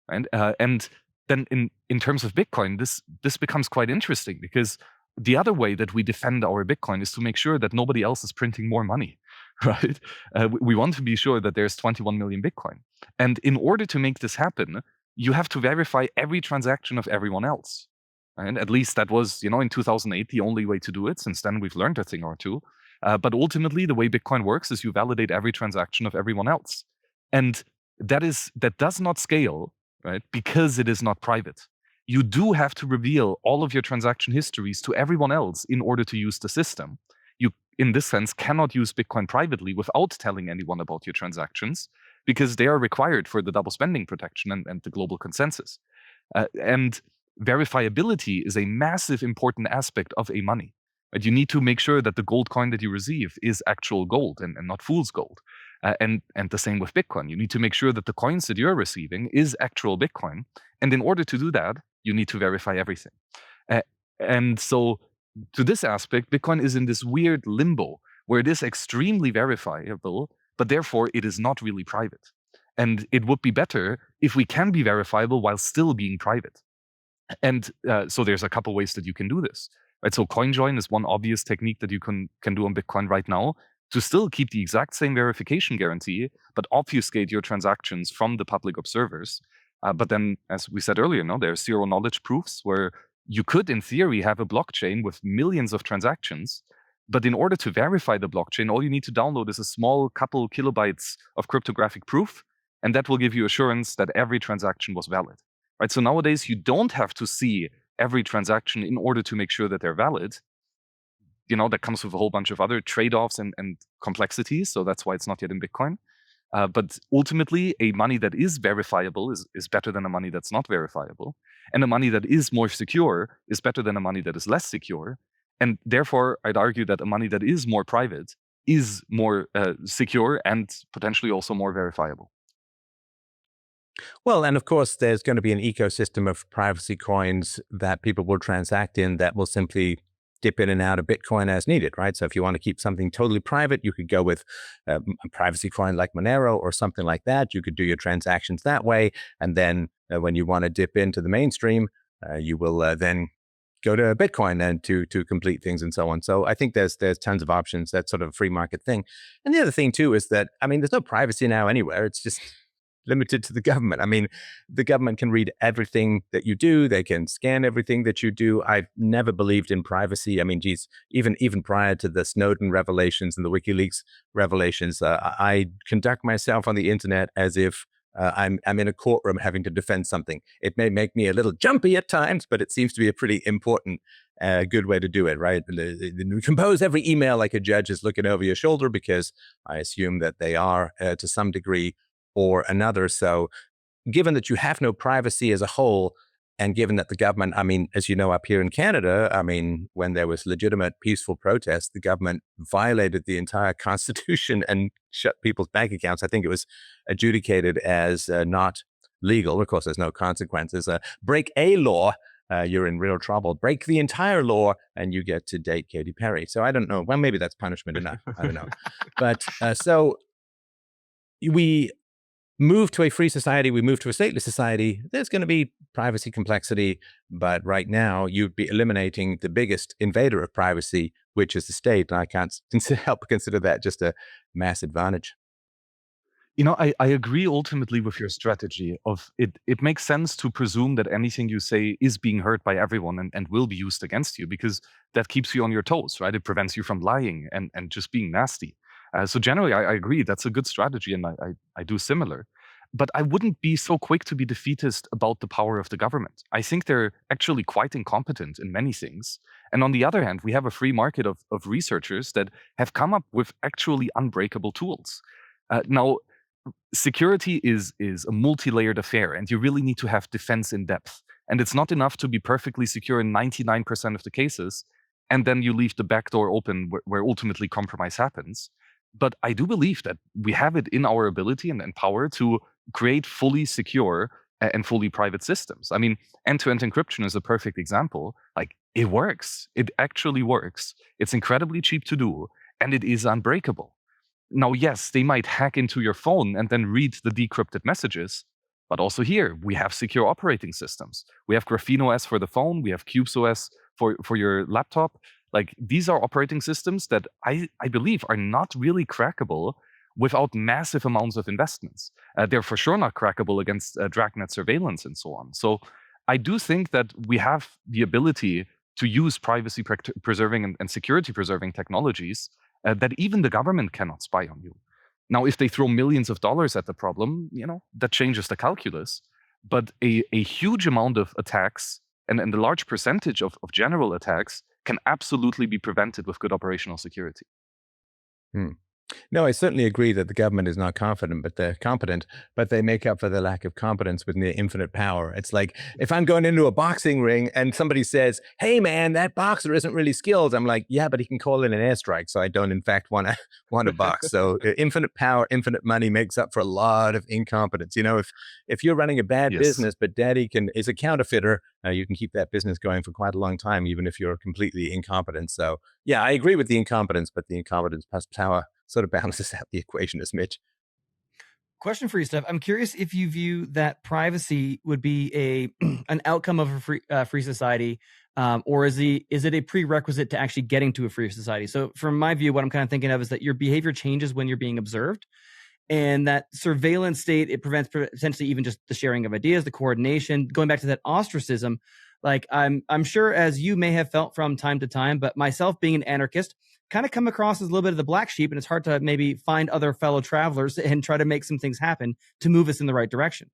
Right? And then in terms of Bitcoin, this becomes quite interesting because the other way that we defend our Bitcoin is to make sure that nobody else is printing more money, right? We want to be sure that there's 21 million Bitcoin. And in order to make this happen, you have to verify every transaction of everyone else. And at least that was, in 2008, the only way to do it. Since then, we've learned a thing or two. But ultimately, the way Bitcoin works is you validate every transaction of everyone else. And that does not scale, right? Because it is not private. You do have to reveal all of your transaction histories to everyone else in order to use the system. You, in this sense, cannot use Bitcoin privately without telling anyone about your transactions because they are required for the double spending protection and the global consensus. And verifiability is a massive important aspect of a money. Right? You need to make sure that the gold coin that you receive is actual gold and not fool's gold. And the same with Bitcoin. You need to make sure that the coins that you're receiving is actual Bitcoin. And in order to do that, you need to verify everything. And so to this aspect, Bitcoin is in this weird limbo where it is extremely verifiable, but therefore it is not really private. And it would be better if we can be verifiable while still being private. And so there's a couple ways that you can do this. Right? So Coinjoin is one obvious technique that you can do on Bitcoin right now to still keep the exact same verification guarantee, but obfuscate your transactions from the public observers. But then, as we said earlier, there are zero knowledge proofs where you could, in theory, have a blockchain with millions of transactions. But in order to verify the blockchain, all you need to download is a small couple kilobytes of cryptographic proof, and that will give you assurance that every transaction was valid. Right? So nowadays, you don't have to see every transaction in order to make sure that they're valid. That comes with a whole bunch of other trade-offs and complexities. So that's why it's not yet in Bitcoin. But ultimately, a money that is verifiable is better than a money that's not verifiable. And a money that is more secure is better than a money that is less secure. And therefore, I'd argue that a money that is more private is more secure and potentially also more verifiable. Well, and of course, there's going to be an ecosystem of privacy coins that people will transact in that will simply dip in and out of Bitcoin as needed, right? So if you want to keep something totally private, you could go with a privacy coin like Monero or something like that. You could do your transactions that way. And then when you want to dip into the mainstream, you will then go to Bitcoin and to complete things and so on. So I think there's tons of options. That's sort of a free market thing. And the other thing too is that, I mean, there's no privacy now anywhere. It's just limited to the government. I mean, the government can read everything that you do. They can scan everything that you do. I've never believed in privacy. I mean, geez, even prior to the Snowden revelations and the WikiLeaks revelations, I conduct myself on the internet as if I'm in a courtroom having to defend something. It may make me a little jumpy at times, but it seems to be a pretty important, good way to do it, right? You compose every email like a judge is looking over your shoulder, because I assume that they are to some degree or another. So given that you have no privacy as a whole, and given that the government, I mean, as you know, up here in Canada, I mean, when there was legitimate peaceful protest, the government violated the entire constitution and shut people's bank accounts. I think it was adjudicated as not legal. Of course, there's no consequences. Break a law, you're in real trouble. Break the entire law, and you get to date Katy Perry. So I don't know. Well, maybe that's punishment enough. I don't know. But so we move to a free society, we move to a stateless society, there's going to be privacy complexity. But right now, you'd be eliminating the biggest invader of privacy, which is the state. And I can't help but consider that just a mass advantage. I agree ultimately with your strategy of it. It makes sense to presume that anything you say is being heard by everyone and will be used against you, because that keeps you on your toes, right? It prevents you from lying and just being nasty. So generally, I agree. That's a good strategy, and I do similar. But I wouldn't be so quick to be defeatist about the power of the government. I think they're actually quite incompetent in many things. And on the other hand, we have a free market of researchers that have come up with actually unbreakable tools. Now, security is a multi-layered affair, and you really need to have defense in depth. And it's not enough to be perfectly secure in 99% of the cases, and then you leave the back door open where ultimately compromise happens. But I do believe that we have it in our ability and power to create fully secure and fully private systems. I mean, end-to-end encryption is a perfect example. Like, it works. It actually works. It's incredibly cheap to do, and it is unbreakable. Now, yes, they might hack into your phone and then read the decrypted messages, but also here, we have secure operating systems. We have Graphene OS for the phone, we have Cubes OS for your laptop. Like, these are operating systems that I believe are not really crackable without massive amounts of investments. They're for sure not crackable against dragnet surveillance and so on. So I do think that we have the ability to use privacy preserving and security preserving technologies that even the government cannot spy on you. Now, if they throw millions of dollars at the problem, that changes the calculus. But a huge amount of attacks and a large percentage of general attacks can absolutely be prevented with good operational security. No, I certainly agree that the government is not confident, but they're competent, but they make up for the lack of competence with near infinite power. It's like if I'm going into a boxing ring and somebody says, "Hey man, that boxer isn't really skilled," I'm like, "Yeah, but he can call in an airstrike, so I don't in fact want to box." So infinite power, infinite money makes up for a lot of incompetence. If you're running a bad Yes. business, but daddy is a counterfeiter, you can keep that business going for quite a long time, even if you're completely incompetent. So yeah, I agree with the incompetence, but the incompetence plus power sort of balances out the equation a smidge. Question for you, Steph. I'm curious if you view that privacy would be an outcome of a free society, or is it a prerequisite to actually getting to a free society? So from my view, what I'm kind of thinking of is that your behavior changes when you're being observed, and that surveillance state, it prevents potentially even just the sharing of ideas, the coordination. Going back to that ostracism, like I'm sure, as you may have felt from time to time, but myself being an anarchist, kind of come across as a little bit of the black sheep, and it's hard to maybe find other fellow travelers and try to make some things happen to move us in the right direction.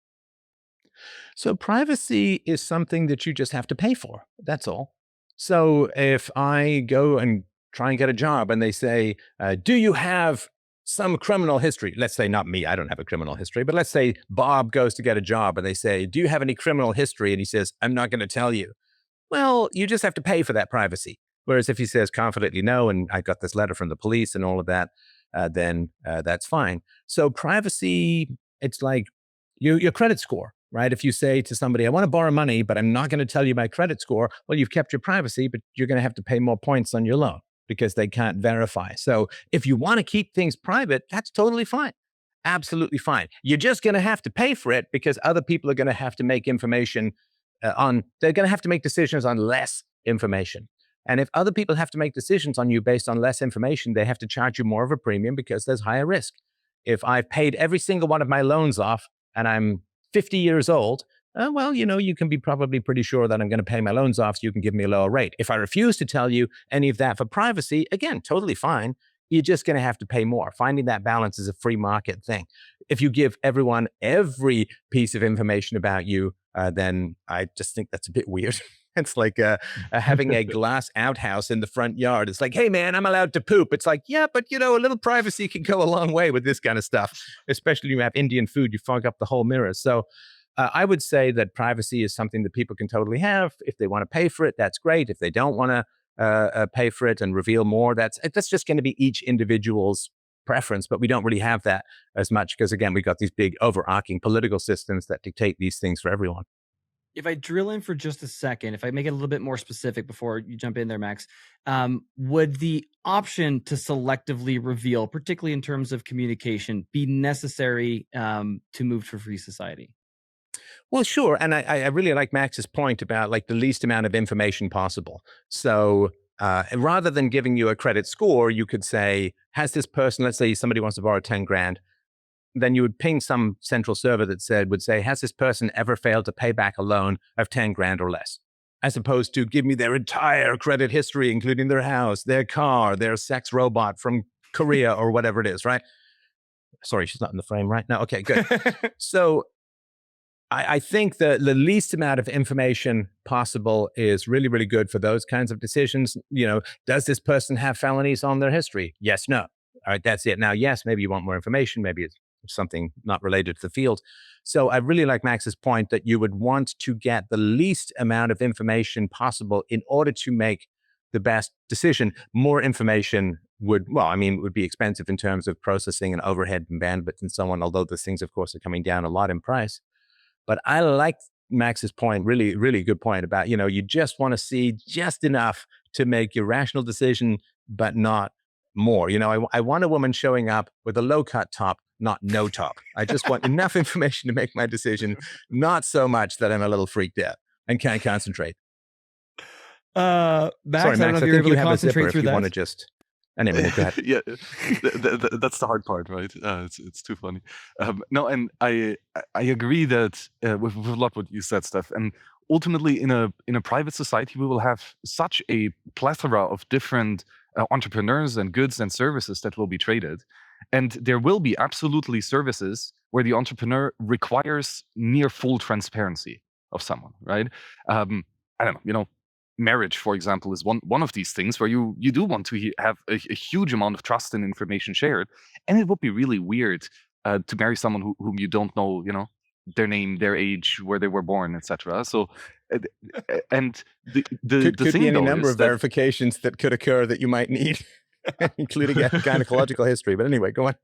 So privacy is something that you just have to pay for. That's all. So if I go and try and get a job and they say, "Do you have some criminal history. Let's say not me, I don't have a criminal history, but let's say Bob goes to get a job and they say, do you have any criminal history? And he says, I'm not going to tell you. Well, you just have to pay for that privacy. Whereas if he says confidently no, and I got this letter from the police and all of that, then that's fine. So privacy, it's like your credit score, right? If you say to somebody, I want to borrow money, but I'm not going to tell you my credit score, well, you've kept your privacy, but you're going to have to pay more points on your loan because they can't verify. So if you want to keep things private, that's totally fine. Absolutely fine. You're just going to have to pay for it because other people are going to have to make information they're going to have to make decisions on less information. And if other people have to make decisions on you based on less information, they have to charge you more of a premium because there's higher risk. If I've paid every single one of my loans off and I'm 50 years old, well, you can be probably pretty sure that I'm going to pay my loans off so you can give me a lower rate. If I refuse to tell you any of that for privacy, again, totally fine. You're just going to have to pay more. Finding that balance is a free market thing. If you give everyone every piece of information about you, then I just think that's a bit weird. It's like having a glass outhouse in the front yard. It's like, hey, man, I'm allowed to poop. It's like, yeah, but, a little privacy can go a long way with this kind of stuff, especially when you have Indian food, you fog up the whole mirror. So I would say that privacy is something that people can totally have. If they want to pay for it, that's great. If they don't want to pay for it and reveal more, that's just going to be each individual's preference. But we don't really have that as much because, again, we've got these big overarching political systems that dictate these things for everyone. If I drill in for just a second, if I make it a little bit more specific before you jump in there, Max, would the option to selectively reveal, particularly in terms of communication, be necessary to move to a free society? Well, sure. And I really like Max's point about like the least amount of information possible. So rather than giving you a credit score, you could say, has this person, let's say somebody wants to borrow 10 grand, then you would ping some central server that would say, has this person ever failed to pay back a loan of 10 grand or less? As opposed to give me their entire credit history, including their house, their car, their sex robot from Korea or whatever it is, right? Sorry, she's not in the frame right now. Okay, good. So I think the least amount of information possible is really, really good for those kinds of decisions. Does this person have felonies on their history? Yes, no. All right, that's it. Now, yes, maybe you want more information. Maybe it's something not related to the field. So I really like Max's point that you would want to get the least amount of information possible in order to make the best decision. More information would be expensive in terms of processing and overhead and bandwidth and so on, although those things, of course, are coming down a lot in price. But I like Max's point, really, really good point about, you just want to see just enough to make your rational decision, but not more. I want a woman showing up with a low-cut top, not no top. I just want enough information to make my decision, not so much that I'm a little freaked out and can't concentrate. Max, sorry, Max, I think you have a zipper if you want to just... Anyway, go ahead. Yeah, that's the hard part, right? It's too funny. No, and I agree that with a lot what you said, Steph. And ultimately, in a private society, we will have such a plethora of different entrepreneurs and goods and services that will be traded, and there will be absolutely services where the entrepreneur requires near full transparency of someone, right? I don't know, marriage, for example, is one of these things where you do want to have a huge amount of trust and information shared, and it would be really weird to marry someone whom you don't know, their name, their age, where they were born, etc. So, and the could thing be any though number is of that verifications that could occur that you might need, including a gynecological history. But anyway, go on.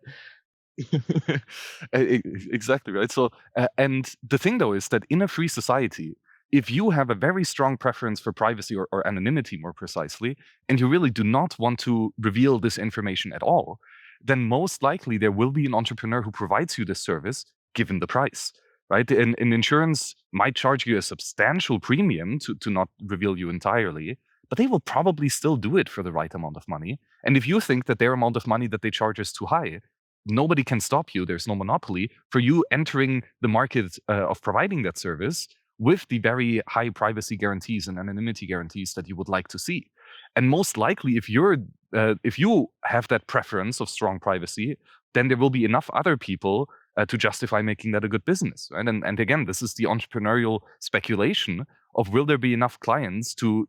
Exactly right. So, and the thing though is that in a free society, if you have a very strong preference for privacy or anonymity more precisely, and you really do not want to reveal this information at all, then most likely there will be an entrepreneur who provides you this service given the price, right? And insurance might charge you a substantial premium to not reveal you entirely, but they will probably still do it for the right amount of money. And if you think that their amount of money that they charge is too high, nobody can stop you. There's no monopoly for you entering the market of providing that service with the very high privacy guarantees and anonymity guarantees that you would like to see. And most likely, if you have that preference of strong privacy, then there will be enough other people to justify making that a good business. Right? And again, this is the entrepreneurial speculation of will there be enough clients to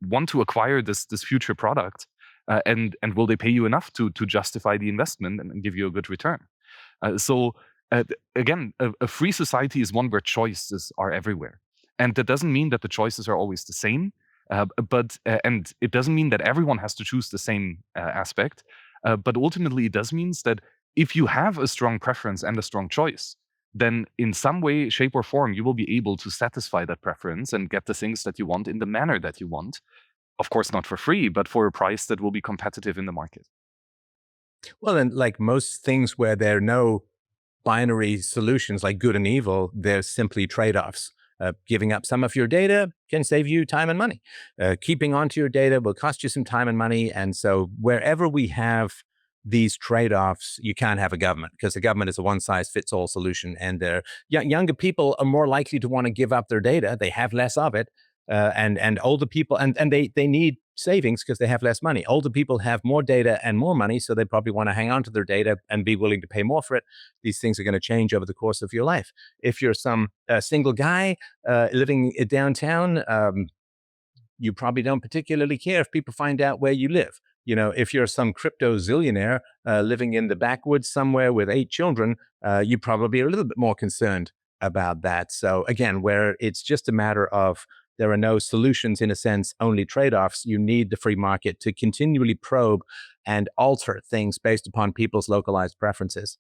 want to acquire this future product and will they pay you enough to justify the investment and give you a good return? Again, a free society is one where choices are everywhere, and that doesn't mean that the choices are always the same. And it doesn't mean that everyone has to choose the same aspect. But ultimately, it does mean that if you have a strong preference and a strong choice, then in some way, shape, or form, you will be able to satisfy that preference and get the things that you want in the manner that you want. Of course, not for free, but for a price that will be competitive in the market. Well, and like most things where there are no binary solutions like good and evil, there's simply trade-offs. Giving up some of your data can save you time and money. Keeping onto your data will cost you some time and money. And so wherever we have these trade-offs, you can't have a government, because the government is a one-size-fits-all solution. And younger people are more likely to want to give up their data. They have less of it. And older people, and they need savings because they have less money. Older people have more data and more money, so they probably want to hang on to their data and be willing to pay more for it. These things are going to change over the course of your life. If you're some single guy living downtown, you probably don't particularly care if people find out where you live. You know, if you're some crypto zillionaire living in the backwoods somewhere with 8 children, you probably are a little bit more concerned about that. So again, where it's just a matter of there are no solutions in a sense, only trade-offs. You need the free market to continually probe and alter things based upon people's localized preferences.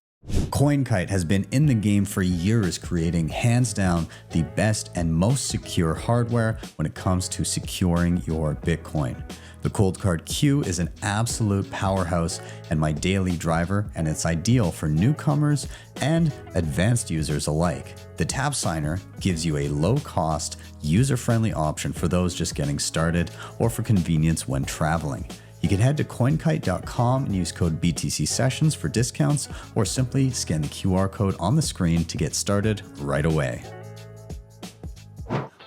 CoinKite has been in the game for years, creating hands down the best and most secure hardware when it comes to securing your Bitcoin. The Cold Card Q is an absolute powerhouse and my daily driver, and it's ideal for newcomers and advanced users alike. The Tap Signer gives you a low-cost, user-friendly option for those just getting started or for convenience when traveling. You can head to coinkite.com and use code BTC Sessions for discounts, or simply scan the QR code on the screen to get started right away.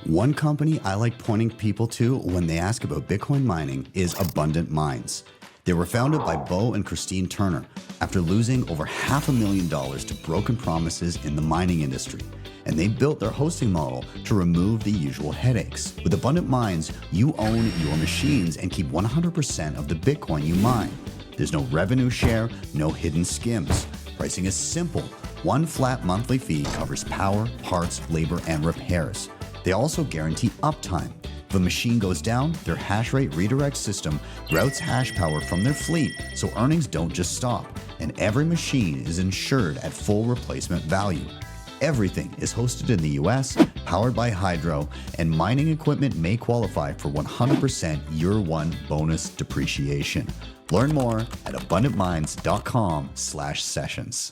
One company I like pointing people to when they ask about Bitcoin mining is Abundant Mines. They were founded by Bo and Christine Turner after losing over $500,000 to broken promises in the mining industry. And they built their hosting model to remove the usual headaches. With Abundant Mines, you own your machines and keep 100% of the Bitcoin you mine. There's no revenue share, no hidden skims. Pricing is simple. One flat monthly fee covers power, parts, labor, and repairs. They also guarantee uptime. If a machine goes down, their hash rate redirect system routes hash power from their fleet, so earnings don't just stop. And every machine is insured at full replacement value. Everything is hosted in the US, powered by Hydro, and mining equipment may qualify for 100% year one bonus depreciation. Learn more at abundantmines.com/sessions.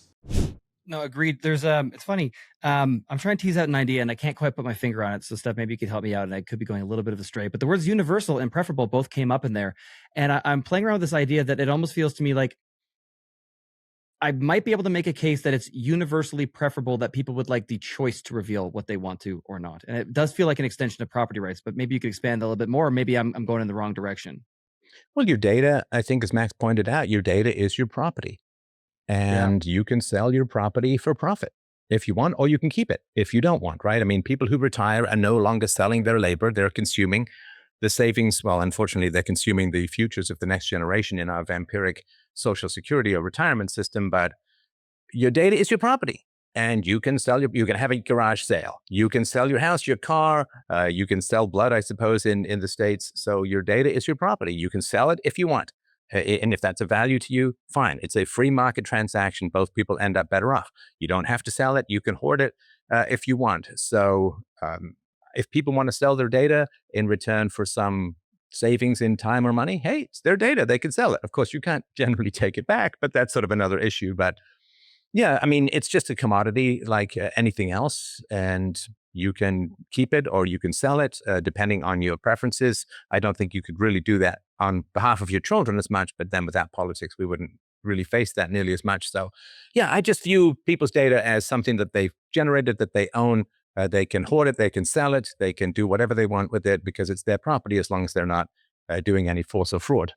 No, agreed. There's it's funny. I'm trying to tease out an idea and I can't quite put my finger on it. So Steph, maybe you could help me out, and I could be going a little bit of astray. But the words universal and preferable both came up in there. And I'm playing around with this idea that it almost feels to me like I might be able to make a case that it's universally preferable that people would like the choice to reveal what they want to or not. And it does feel like an extension of property rights, but maybe you could expand a little bit more. Or maybe I'm going in the wrong direction. Well, your data, I think, as Max pointed out, your data is your property. And you can sell your property for profit if you want, or you can keep it if you don't want, right? I mean, people who retire are no longer selling their labor. They're consuming the savings. Well, unfortunately, they're consuming the futures of the next generation in our vampiric social security or retirement system. But your data is your property. And you can sell you can have a garage sale. You can sell your house, your car. You can sell blood, I suppose, in the States. So your data is your property. You can sell it if you want. And if that's a value to you, fine. It's a free market transaction. Both people end up better off. You don't have to sell it. You can hoard it if you want. So if people want to sell their data in return for some savings in time or money, hey, it's their data. They can sell it. Of course, you can't generally take it back, but that's sort of another issue. But yeah, I mean, it's just a commodity like anything else. And you can keep it or you can sell it depending on your preferences. I don't think you could really do that on behalf of your children as much, but then without politics, we wouldn't really face that nearly as much. So yeah, I just view people's data as something that they've generated, that they own. They can hoard it, they can sell it, they can do whatever they want with it because it's their property as long as they're not doing any force or fraud.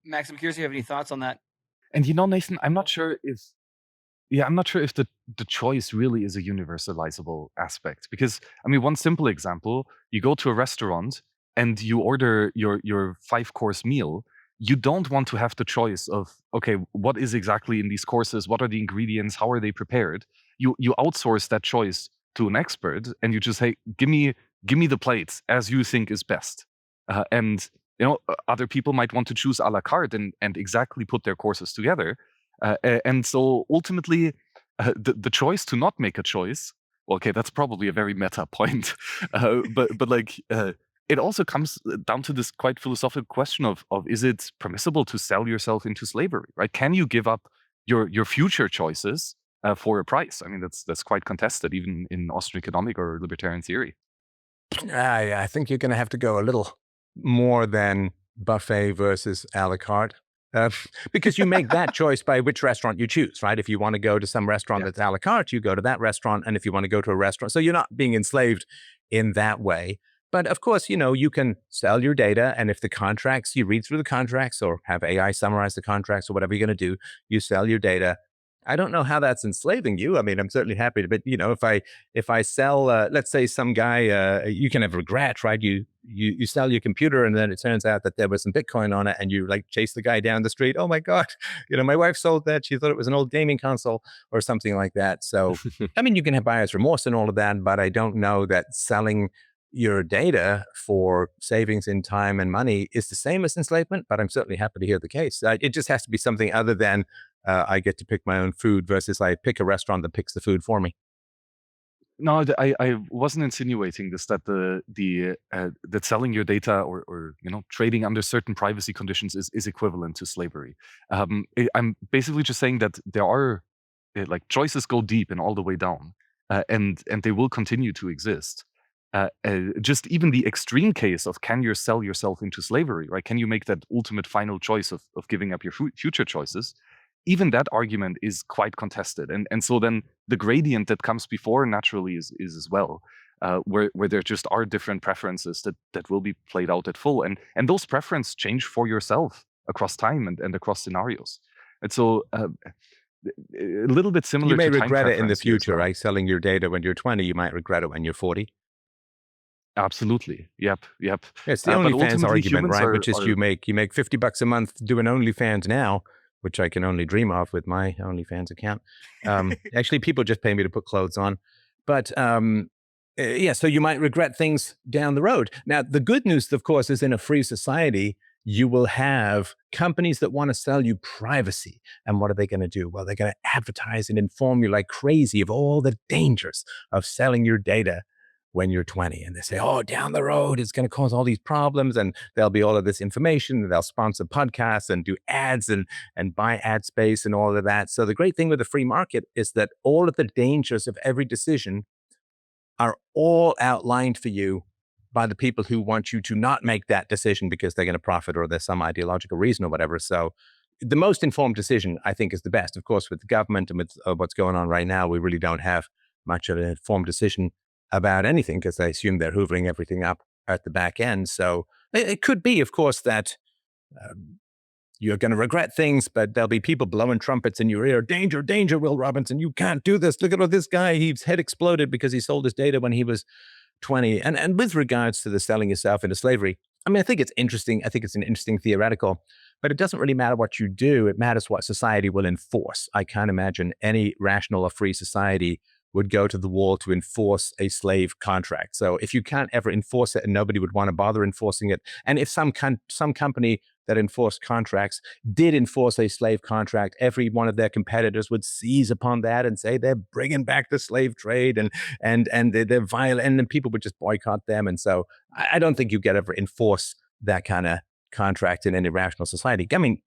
Max, I'm curious if you have any thoughts on that. And Nathan, I'm not sure if the choice really is a universalizable aspect. Because, I mean, one simple example, you go to a restaurant and you order your 5-course meal. you don't want to have the choice of, okay, what is exactly in these courses? What are the ingredients? How are they prepared? You outsource that choice to an expert, and you just say, give me the plates as you think is best. And other people might want to choose a la carte and exactly put their courses together. And so ultimately, the choice to not make a choice. Well, okay, that's probably a very meta point, but like. It also comes down to this quite philosophical question of is it permissible to sell yourself into slavery, right? Can you give up your future choices for a price? I mean, that's quite contested, even in Austrian economic or libertarian theory. I think you're going to have to go a little more than buffet versus a la carte. Because you make that choice by which restaurant you choose, right? If you want to go to some restaurant that's a la carte, you go to that restaurant. And if you want to go to a restaurant, so you're not being enslaved in that way. But of course, you can sell your data. And if the contracts, you read through the contracts or have AI summarize the contracts or whatever you're going to do, you sell your data. I don't know how that's enslaving you. I mean, I'm certainly happy to, but if I sell, let's say some guy, you can have regret, right? You sell your computer and then it turns out that there was some Bitcoin on it and you like chase the guy down the street. Oh my God, my wife sold that. She thought it was an old gaming console or something like that. So, I mean, you can have buyer's remorse and all of that, but I don't know that selling your data for savings in time and money is the same as enslavement, but I'm certainly happy to hear the case. It just has to be something other than I get to pick my own food versus I pick a restaurant that picks the food for me. No, I wasn't insinuating this, that that selling your data or trading under certain privacy conditions is equivalent to slavery. I'm basically just saying that there are like choices go deep and all the way down, and they will continue to exist. Just even the extreme case of can you sell yourself into slavery, right? Can you make that ultimate final choice of giving up your future choices? Even that argument is quite contested. And so then the gradient that comes before naturally is as well, where there just are different preferences that will be played out at full. And those preferences change for yourself across time and across scenarios. And so a little bit similar You may to time regret it in the preference here as future, well. right? Selling your data when you're 20, you might regret it when you're 40. Absolutely. Yep. It's the But OnlyFans ultimately, argument, humans right? are, Which is are you make $50 a month doing OnlyFans now, which I can only dream of with my OnlyFans account. Actually, people just pay me to put clothes on. But yeah, so you might regret things down the road. Now, the good news, of course, is in a free society, you will have companies that want to sell you privacy. And what are they going to do? Well, they're going to advertise and inform you like crazy of all the dangers of selling your data when you're 20. And they say, oh, down the road, it's going to cause all these problems. And there'll be all of this information. And they'll sponsor podcasts and do ads and buy ad space and all of that. So the great thing with the free market is that all of the dangers of every decision are all outlined for you by the people who want you to not make that decision because they're going to profit or there's some ideological reason or whatever. So the most informed decision, I think, is the best. Of course, with the government and with what's going on right now, we really don't have much of an informed decision about anything because I assume they're hoovering everything up at the back end. So it could be, of course, that you're going to regret things, but there'll be people blowing trumpets in your ear. Danger, danger, Will Robinson. You can't do this. Look at this guy. His head exploded because he sold his data when he was 20. And with regards to the selling yourself into slavery, I mean, I think it's interesting. I think it's an interesting theoretical, but it doesn't really matter what you do. It matters what society will enforce. I can't imagine any rational or free society would go to the wall to enforce a slave contract. So if you can't ever enforce it and nobody would want to bother enforcing it, and if some company that enforced contracts did enforce a slave contract, every one of their competitors would seize upon that and say they're bringing back the slave trade and they're violent, and then people would just boycott them. And so I don't think you could ever enforce that kind of contract in any rational society. I mean,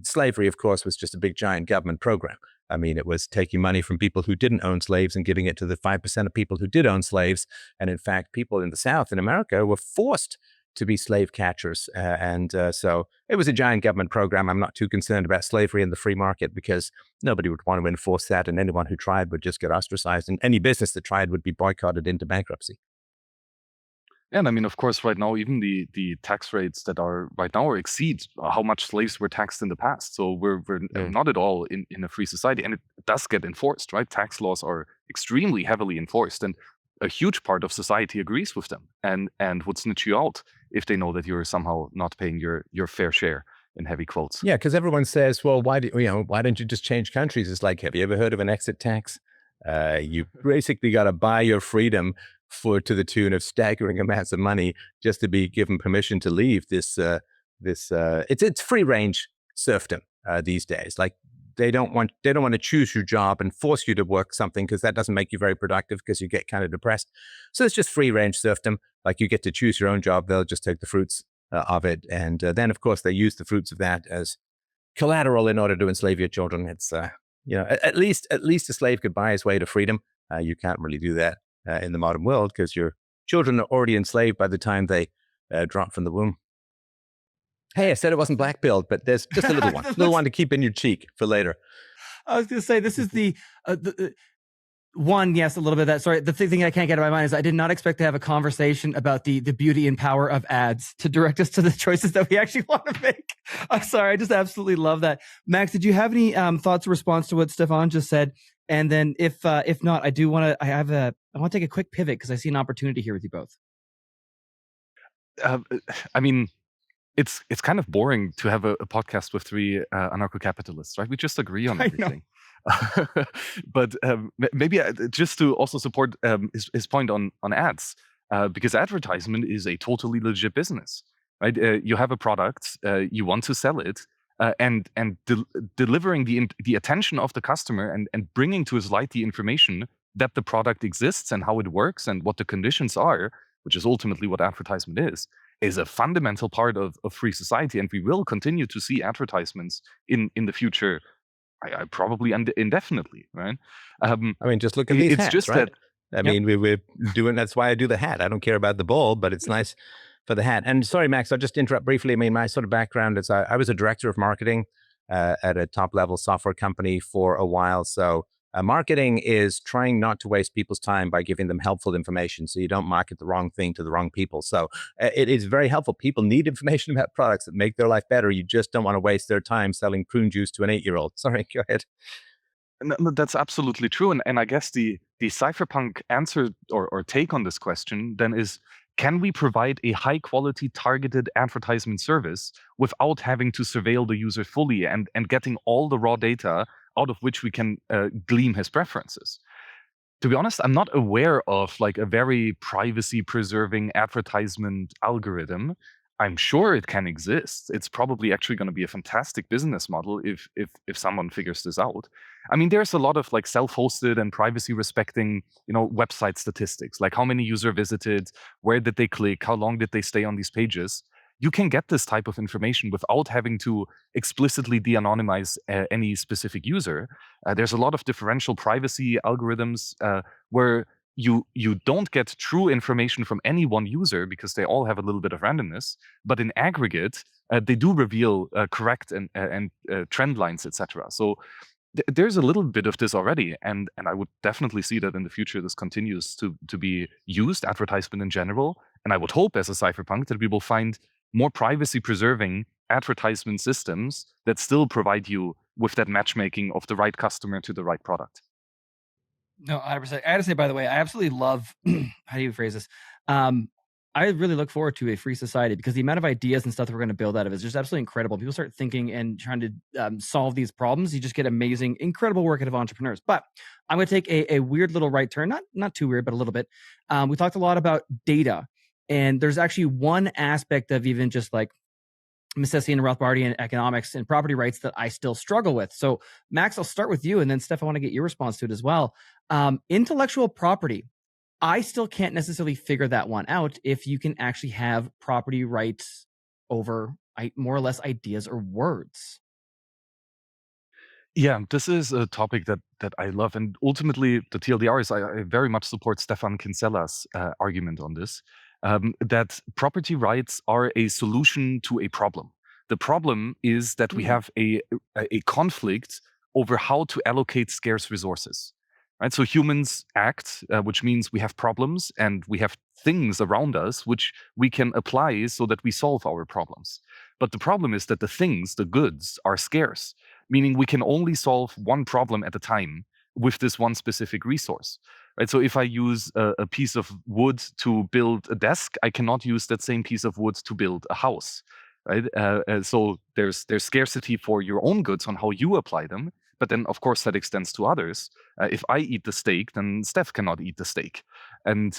slavery, of course, was just a big giant government program. I mean, it was taking money from people who didn't own slaves and giving it to the 5% of people who did own slaves. And in fact, people in the South in America were forced to be slave catchers. So it was a giant government program. I'm not too concerned about slavery in the free market because nobody would want to enforce that. And anyone who tried would just get ostracized. And any business that tried would be boycotted into bankruptcy. And I mean, of course, right now, even the tax rates that are right now exceed how much slaves were taxed in the past. So we're not at all in a free society. And it does get enforced, right? Tax laws are extremely heavily enforced. And a huge part of society agrees with them and would snitch you out if they know that you're somehow not paying your fair share in heavy quotes. Yeah, because everyone says, well, why don't you just change countries? It's like, have you ever heard of an exit tax? You basically got to buy your freedom to the tune of staggering amounts of money just to be given permission to leave this. It's free range serfdom these days. Like they don't want to choose your job and force you to work something because that doesn't make you very productive because you get kind of depressed. So it's just free range serfdom. Like you get to choose your own job. They'll just take the fruits of it, and then of course they use the fruits of that as collateral in order to enslave your children. It's at least a slave could buy his way to freedom. You can't really do that in the modern world because your children are already enslaved by the time they drop from the womb. Hey, I said it wasn't black pilled, but there's just a little one to keep in your cheek for later. I was going to say, this is the one, yes, a little bit of that. Sorry, the thing I can't get out of my mind is I did not expect to have a conversation about the beauty and power of ads to direct us to the choices that we actually want to make. I'm sorry, I just absolutely love that. Max, did you have any thoughts or response to what Stefan just said? And then if not, I want to take a quick pivot because I see an opportunity here with you both. I mean, it's kind of boring to have a podcast with three anarcho-capitalists, right? We just agree on everything. But maybe just to also support his point on ads, because advertisement is a totally legit business, right? You have a product, you want to sell it, and delivering the attention of the customer and bringing to his light the information that the product exists and how it works and what the conditions are, which is ultimately what advertisement is a fundamental part of free society. And we will continue to see advertisements in the future, I probably indefinitely, right? I mean, just look at these hats, just right? that. I mean, we're doing. That's why I do the hat. I don't care about the ball, but it's nice for the hat. And sorry, Max, I'll just interrupt briefly. I mean, my sort of background is I was a director of marketing at a top-level software company for a while. So marketing is trying not to waste people's time by giving them helpful information so you don't market the wrong thing to the wrong people. So it is very helpful. People need information about products that make their life better. You just don't want to waste their time selling prune juice to an 8-year-old. Sorry, go ahead. No, that's absolutely true. And I guess the Cypherpunk answer or take on this question then is, can we provide a high quality targeted advertisement service without having to surveil the user fully and getting all the raw data out of which we can glean his preferences? To be honest, I'm not aware of like a very privacy preserving advertisement algorithm. I'm sure it can exist. It's probably actually going to be a fantastic business model if someone figures this out. I mean, there's a lot of like self-hosted and privacy respecting, website statistics, like how many user visited, where did they click, how long did they stay on these pages. You can get this type of information without having to explicitly de-anonymize any specific user. There's a lot of differential privacy algorithms where you don't get true information from any one user because they all have a little bit of randomness, but in aggregate, they do reveal correct and trend lines, etc. So there's a little bit of this already, and I would definitely see that in the future this continues to be used, advertisement in general, and I would hope as a cypherpunk that we will find more privacy-preserving advertisement systems that still provide you with that matchmaking of the right customer to the right product. No, 100%. I had to say, by the way, I absolutely love, how do you phrase this? I really look forward to a free society because the amount of ideas and stuff that we're going to build out of it is just absolutely incredible. People start thinking and trying to solve these problems. You just get amazing, incredible work out of entrepreneurs. But I'm going to take a weird little right turn, not too weird, but a little bit. We talked a lot about data, and there's actually one aspect of even just like Misesian and Rothbardian economics and property rights that I still struggle with. So Max, I'll start with you, and then Steph, I want to get your response to it as well. Intellectual property. I still can't necessarily figure that one out if you can actually have property rights over more or less ideas or words. Yeah, this is a topic that I love. And ultimately, the TLDR is I very much support Stefan Kinsella's argument on this, that property rights are a solution to a problem. The problem is that we have a conflict over how to allocate scarce resources. Right? So humans act, which means we have problems and we have things around us which we can apply so that we solve our problems. But the problem is that the things, the goods, are scarce, meaning we can only solve one problem at a time with this one specific resource. Right? So if I use a piece of wood to build a desk, I cannot use that same piece of wood to build a house. right? So there's scarcity for your own goods on how you apply them, but then of course that extends to others. If I eat the steak, then Steph cannot eat the steak, and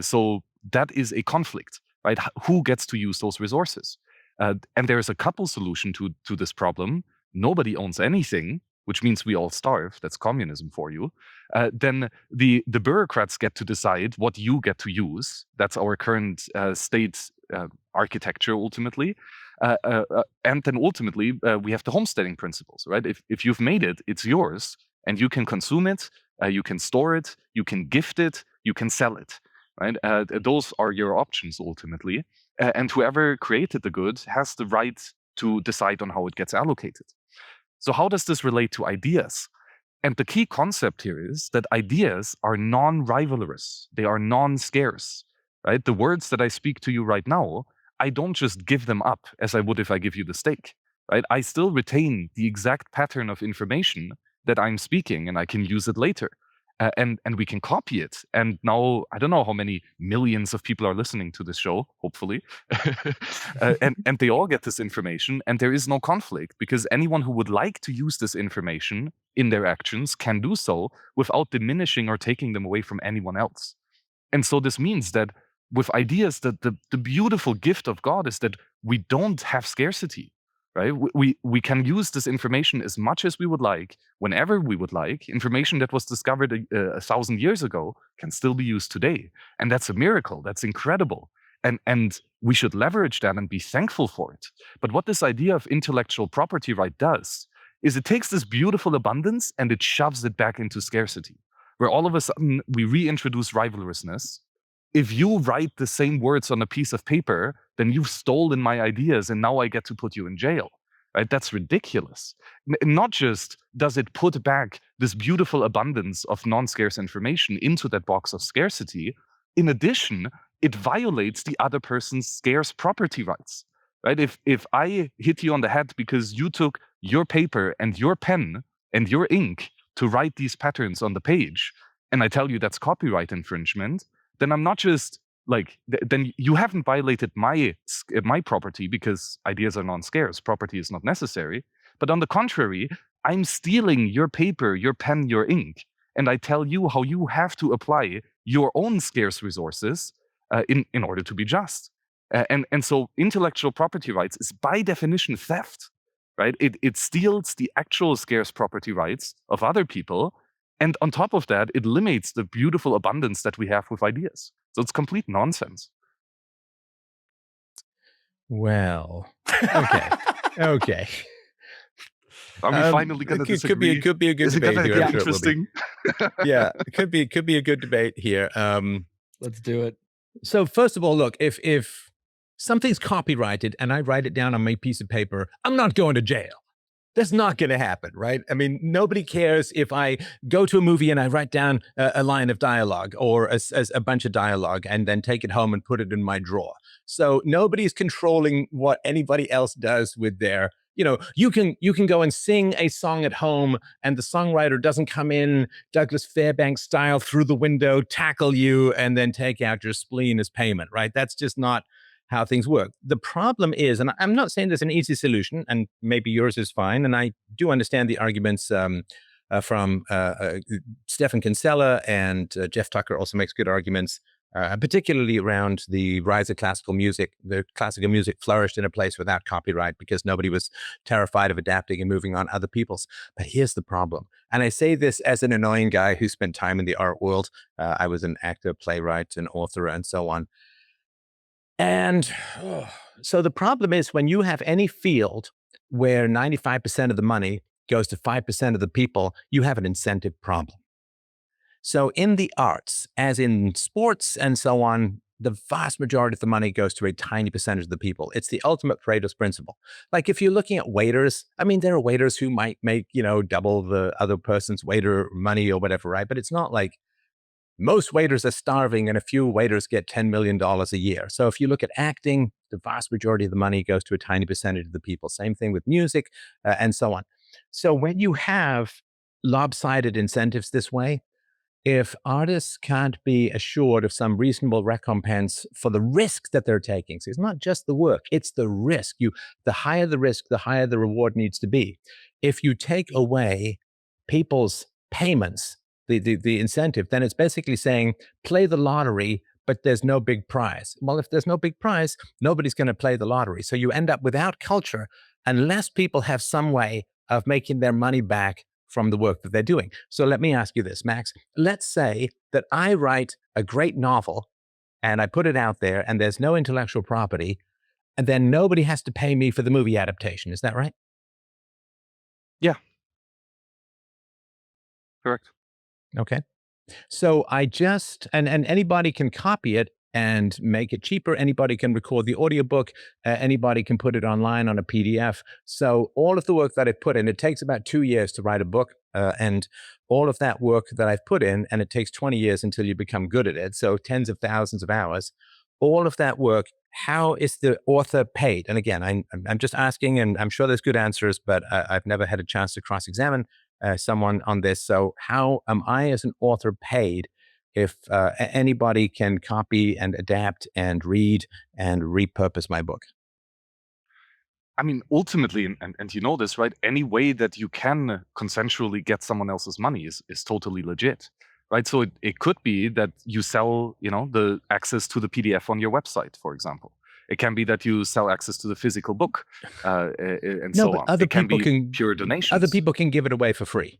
so that is a conflict, right? Who gets to use those resources? And there's a couple solution to this problem. Nobody owns anything, which means we all starve. That's communism for you. Then the bureaucrats get to decide what you get to use. That's our current state architecture ultimately. And then ultimately, we have the homesteading principles, right? If you've made it, it's yours, and you can consume it, you can store it, you can gift it, you can sell it, right? Those are your options ultimately. And whoever created the good has the right to decide on how it gets allocated. So how does this relate to ideas? And the key concept here is that ideas are non-rivalrous. They are non-scarce, right? The words that I speak to you right now, I don't just give them up as I would if I give you the steak, right? I still retain the exact pattern of information that I'm speaking, and I can use it later. And we can copy it. And now, I don't know how many millions of people are listening to this show, hopefully. And they all get this information, and there is no conflict, because anyone who would like to use this information in their actions can do so without diminishing or taking them away from anyone else. And so this means that with ideas, that the beautiful gift of God is that we don't have scarcity. Right? We can use this information as much as we would like, whenever we would like. Information that was discovered 1,000 years ago can still be used today. And that's a miracle. That's incredible. And we should leverage that and be thankful for it. But what this idea of intellectual property right does is it takes this beautiful abundance and it shoves it back into scarcity, where all of a sudden we reintroduce rivalrousness. If you write the same words on a piece of paper, then you've stolen my ideas and now I get to put you in jail, right? That's ridiculous. Not just does it put back this beautiful abundance of non-scarce information into that box of scarcity, in addition, it violates the other person's scarce property rights, right? If I hit you on the head because you took your paper and your pen and your ink to write these patterns on the page, and I tell you that's copyright infringement, then I'm not just like, then you haven't violated my property, because ideas are non-scarce, property is not necessary. But on the contrary, I'm stealing your paper, your pen, your ink, and I tell you how you have to apply your own scarce resources in order to be just. And so intellectual property rights is by definition theft, right? It steals the actual scarce property rights of other people. And on top of that, it limits the beautiful abundance that we have with ideas. So it's complete nonsense. Well, okay. Okay. Are we finally going to disagree? Could be a good Is it debate gonna here. get I'm sure it will be. interesting? Yeah, it could be a good debate here. Let's do it. So first of all, look, if something's copyrighted and I write it down on my piece of paper, I'm not going to jail. That's not going to happen, right? I mean, nobody cares if I go to a movie and I write down a line of dialogue or a bunch of dialogue and then take it home and put it in my drawer. So nobody's controlling what anybody else does with their, you can go and sing a song at home and the songwriter doesn't come in Douglas Fairbanks style through the window, tackle you, and then take out your spleen as payment, right? That's just not how things work. The problem is, and I'm not saying there's an easy solution, and maybe yours is fine, and I do understand the arguments from Stefan Kinsella, and Jeff Tucker also makes good arguments, particularly around the rise of classical music. The classical music flourished in a place without copyright because nobody was terrified of adapting and moving on other people's. But here's the problem, and I say this as an annoying guy who spent time in the art world. I was an actor, playwright, and author, and so on. And so the problem is when you have any field where 95% of the money goes to 5% of the people, you have an incentive problem. So in the arts, as in sports and so on, the vast majority of the money goes to a tiny percentage of the people. It's the ultimate Pareto's principle. Like if you're looking at waiters, I mean, there are waiters who might make, double the other person's waiter money or whatever, right? But it's not like most waiters are starving and a few waiters get $10 million a year. So if you look at acting, the vast majority of the money goes to a tiny percentage of the people. Same thing with music and so on. So when you have lopsided incentives this way, if artists can't be assured of some reasonable recompense for the risk that they're taking. So it's not just the work, it's the risk. The higher the risk, the higher the reward needs to be. If you take away people's payments, the incentive, then it's basically saying, play the lottery, but there's no big prize. Well, if there's no big prize, nobody's going to play the lottery. So you end up without culture unless people have some way of making their money back from the work that they're doing. So let me ask you this, Max. Let's say that I write a great novel and I put it out there and there's no intellectual property, and then nobody has to pay me for the movie adaptation. Is that right? Yeah. Correct. Okay. So I just, and anybody can copy it and make it cheaper. Anybody can record the audiobook. Anybody can put it online on a PDF. So all of the work that I've put in, it takes about 2 years to write a book. And all of that work that I've put in, and it takes 20 years until you become good at it. So tens of thousands of hours, all of that work. How is the author paid? And again, I'm just asking, and I'm sure there's good answers, but I've never had a chance to cross-examine someone on this. So how am I as an author paid if anybody can copy and adapt and read and repurpose my book? I mean, ultimately, and you know this, right? Any way that you can consensually get someone else's money is totally legit, right? So it could be that you sell, the access to the PDF on your website, for example. It can be that you sell access to the physical book, and No, so but on. other It can people be can pure donations. other people can give it away for free.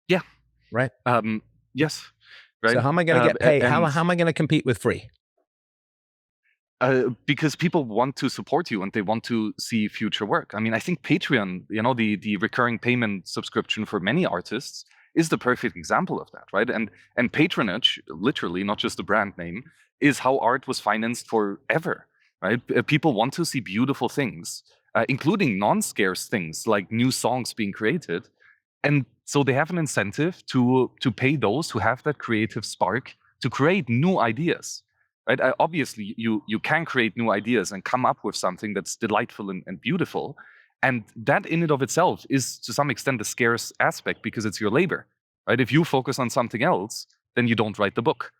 Yeah. Right. Yes. Right. So how am I going to get paid? How and am I going to compete with free? because people want to support you and they want to see future work. I mean, I think Patreon, the recurring payment subscription for many artists is the perfect example of that, right? And patronage, literally, not just the brand name, is how art was financed forever, right? People want to see beautiful things, including non-scarce things like new songs being created, and so they have an incentive to pay those who have that creative spark to create new ideas. Right? Obviously, you can create new ideas and come up with something that's delightful and beautiful, and that in and of itself is to some extent a scarce aspect because it's your labor. Right? If you focus on something else, then you don't write the book.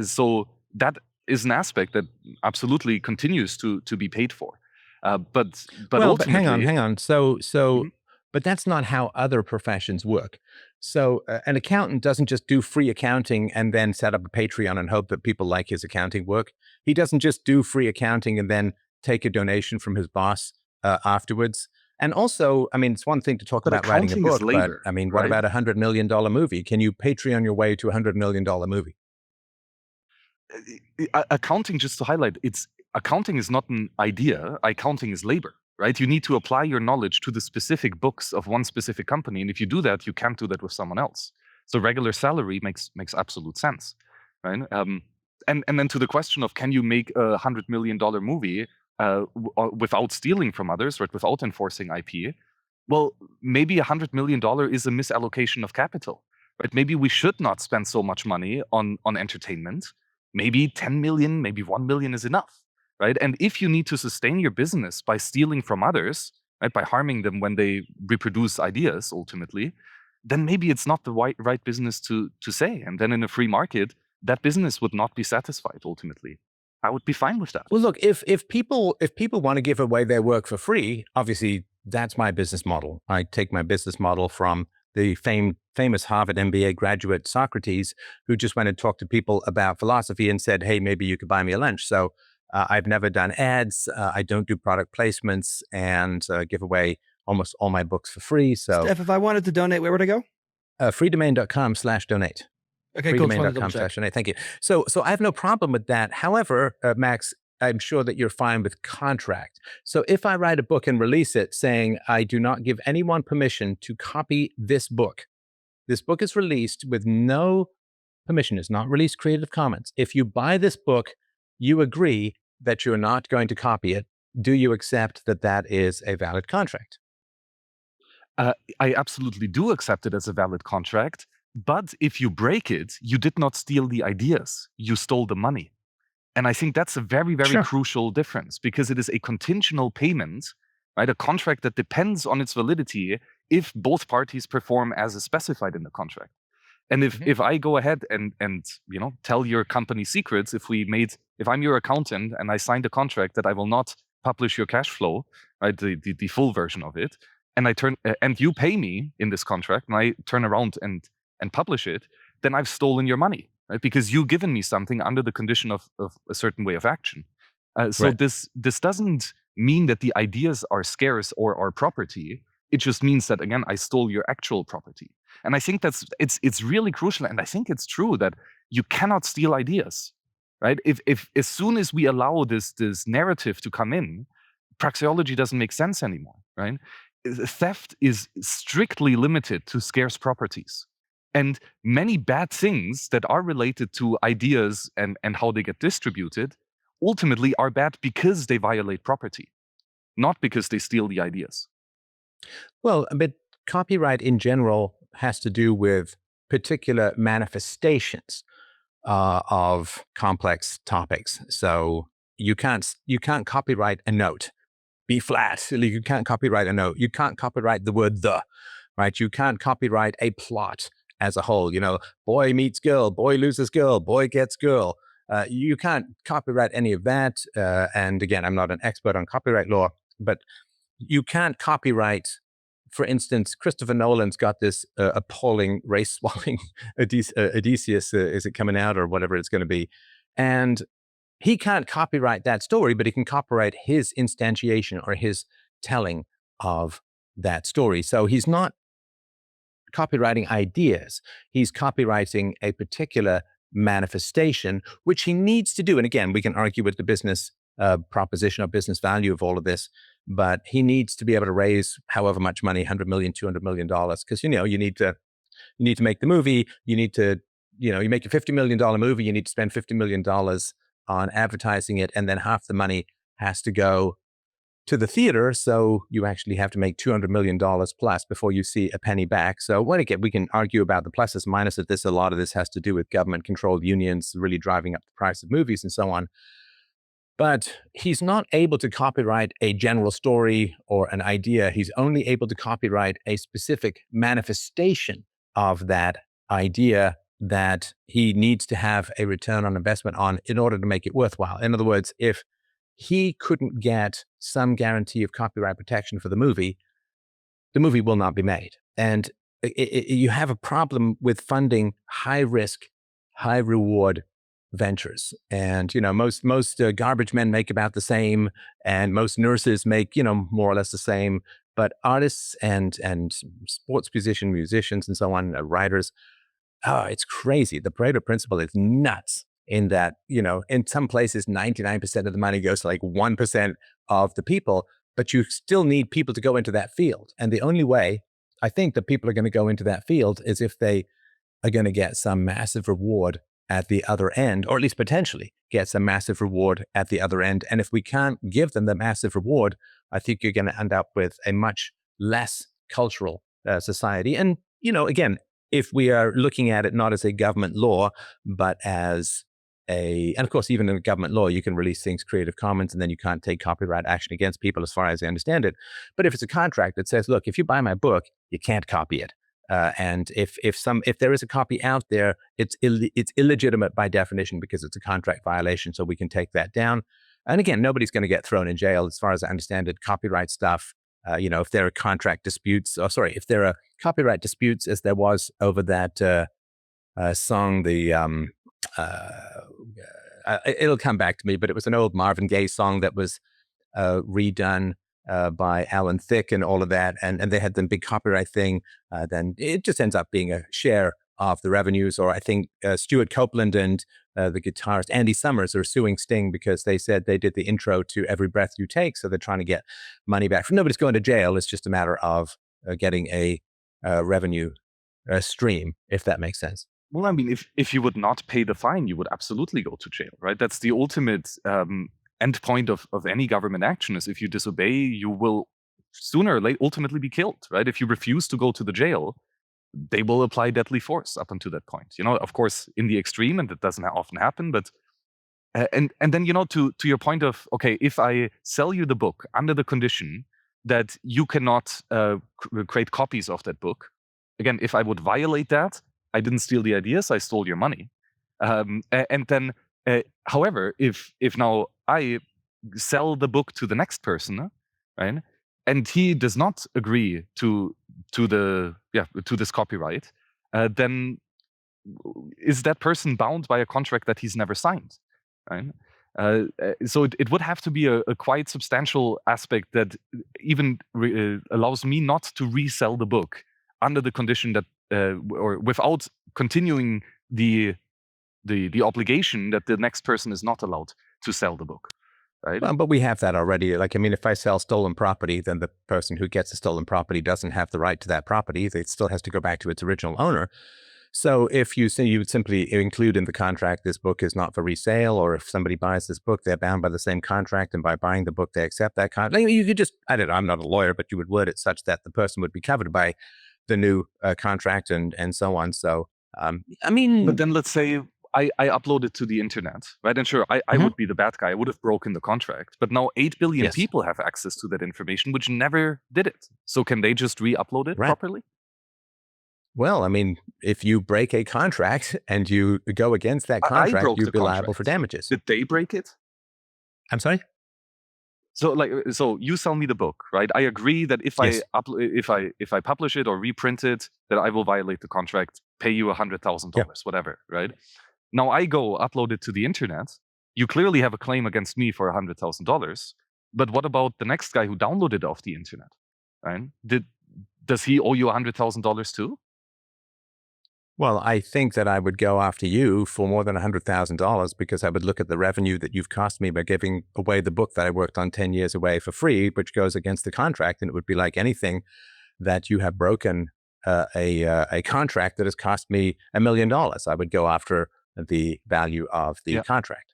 So that is an aspect that absolutely continues to be paid for. But Well, but hang ultimately, on. So, Mhm. but that's not how other professions work. So, an accountant doesn't just do free accounting and then set up a Patreon and hope that people like his accounting work. He doesn't just do free accounting and then take a donation from his boss afterwards. And also, I mean, it's one thing to talk But about writing a accounting is book, but labor, I mean, what right? about $100 million movie? Can you Patreon your way to $100 million movie? Accounting, just to highlight, accounting is not an idea. Accounting is labor, right? You need to apply your knowledge to the specific books of one specific company, and if you do that, you can't do that with someone else. So regular salary makes absolute sense, right? And then to the question of can you make $100 million movie without stealing from others, right? Without enforcing IP? Well, maybe $100 million is a misallocation of capital, right? Maybe we should not spend so much money on entertainment. Maybe 10 million, maybe 1 million is enough, right? And if you need to sustain your business by stealing from others, right, by harming them when they reproduce ideas ultimately, then maybe it's not the right business to say. And then in a free market, that business would not be satisfied ultimately. I would be fine with that. Well, look, if people want to give away their work for free, obviously that's my business model. I take my business model from the famous Harvard MBA graduate Socrates, who just went and talked to people about philosophy and said, "Hey, maybe you could buy me a lunch." So I've never done ads. I don't do product placements, and give away almost all my books for free. So Steph, if I wanted to donate, where would I go? freedomain.com/donate. Okay, cool. Just wanted to double check. freedomain.com/donate. Thank you. So I have no problem with that. However, Max, I'm sure that you're fine with contract. So if I write a book and release it saying, I do not give anyone permission to copy this book is released with no permission, it's not released Creative Commons. If you buy this book, you agree that you're not going to copy it. Do you accept that that is a valid contract? I absolutely do accept it as a valid contract. But if you break it, you did not steal the ideas, you stole the money. And I think that's a very, very Sure. crucial difference because it is a contingent payment, right? A contract that depends on its validity if both parties perform as is specified in the contract. And if I go ahead and tell your company secrets, if I'm your accountant and I signed a contract that I will not publish your cash flow, right, the full version of it, and and you pay me in this contract, and I turn around and publish it, then I've stolen your money, right? Because you've given me something under the condition of a certain way of action. So Right. this doesn't mean that the ideas are scarce or are property. It just means that, again, I stole your actual property. And I think it's really crucial, and I think it's true that you cannot steal ideas, right? If as soon as we allow this narrative to come in, praxeology doesn't make sense anymore, right? Theft is strictly limited to scarce properties. And many bad things that are related to ideas and how they get distributed ultimately are bad because they violate property, not because they steal the ideas. Well, but copyright in general has to do with particular manifestations of complex topics. So you can't copyright a note. B flat. You can't copyright a note. You can't copyright the word the, right? You can't copyright a plot as a whole. Boy meets girl, boy loses girl, boy gets girl. You can't copyright any of that. And again, I'm not an expert on copyright law, but you can't copyright, for instance, Christopher Nolan's got this appalling race-swapping Odysseus, is it coming out or whatever it's going to be? And he can't copyright that story, but he can copyright his instantiation or his telling of that story. So he's not copywriting ideas. He's copywriting a particular manifestation, which he needs to do. And again, we can argue with the business proposition or business value of all of this, but he needs to be able to raise however much money, $100 million, $200 million, because you need to make the movie. You need to, you make a $50 million movie. You need to spend $50 million on advertising it, and then half the money has to go to the theater. So you actually have to make $200 million plus before you see a penny back. So again, we can argue about the pluses and minuses of this. A lot of this has to do with government-controlled unions really driving up the price of movies and so on. But he's not able to copyright a general story or an idea. He's only able to copyright a specific manifestation of that idea that he needs to have a return on investment on in order to make it worthwhile. In other words, if he couldn't get some guarantee of copyright protection for the movie will not be made. And you have a problem with funding high-risk, high-reward ventures. And, most garbage men make about the same, and most nurses make, more or less the same. But artists and sports musicians and so on, writers, it's crazy. The Pareto principle is nuts in that, in some places, 99% of the money goes to like 1% of the people, but you still need people to go into that field. And the only way I think that people are going to go into that field is if they are going to get some massive reward at the other end, or at least potentially get some massive reward at the other end. And if we can't give them the massive reward, I think you're going to end up with a much less cultural society. And, again, if we are looking at it not as a government law, but as and of course, even in a government law, you can release things Creative Commons, and then you can't take copyright action against people as far as I understand it. But if it's a contract that says, look, if you buy my book, you can't copy it. And if there is a copy out there, it's illegitimate by definition because it's a contract violation. So we can take that down. And again, nobody's going to get thrown in jail as far as I understand it. Copyright stuff, if there are contract disputes, if there are copyright disputes, as there was over that song, it'll come back to me, but it was an old Marvin Gaye song that was redone by Alan Thicke and all of that, and they had the big copyright thing, then it just ends up being a share of the revenues. Or I think Stuart Copeland and the guitarist Andy Summers are suing Sting because they said they did the intro to Every Breath You Take, so they're trying to get money back. Nobody's going to jail. It's just a matter of getting a revenue stream, if that makes sense. Well, I mean, if you would not pay the fine, you would absolutely go to jail, right? That's the ultimate end point of any government action. Is if you disobey, you will sooner or later ultimately be killed, right? If you refuse to go to the jail, they will apply deadly force up until that point. Of course, in the extreme, and that doesn't often happen, but and then to your point of, okay, if I sell you the book under the condition that you cannot create copies of that book, again, if I would violate that, I didn't steal the ideas, I stole your money. And then, however, if now I sell the book to the next person, right, and he does not agree to this copyright, then is that person bound by a contract that he's never signed, right? So it would have to be a quite substantial aspect that even allows me not to resell the book under the condition that, or without continuing the obligation that the next person is not allowed to sell the book, right? Well, but we have that already. Like, I mean, if I sell stolen property, then the person who gets the stolen property doesn't have the right to that property. It still has to go back to its original owner. So if you say you would simply include in the contract, this book is not for resale, or if somebody buys this book, they're bound by the same contract, and by buying the book, they accept that contract. You could just, I don't know, I'm not a lawyer, but you would word it such that the person would be covered by the new contract and so on. So, I mean. But then let's say I upload it to the internet, right? And sure, I would be the bad guy. I would have broken the contract. But now 8 billion Yes. people have access to that information, which never did it. So can they just re-upload it Right. properly? Well, I mean, if you break a contract and you go against that I contract, broke you'd the be liable for contract. damages. Did they break it? I'm sorry? So you sell me the book, right? I agree that if Yes. if I publish it or reprint it, that I will violate the contract, pay you $100,000, whatever, right? Now I go upload it to the internet. You clearly have a claim against me for $100,000. But what about the next guy who downloaded it off the internet, right? Does he owe you $100,000 too? Well, I think that I would go after you for more than $100,000 because I would look at the revenue that you've cost me by giving away the book that I worked on 10 years away for free, which goes against the contract. And it would be like anything that you have broken a contract that has cost me $1 million. I would go after the value of the contract.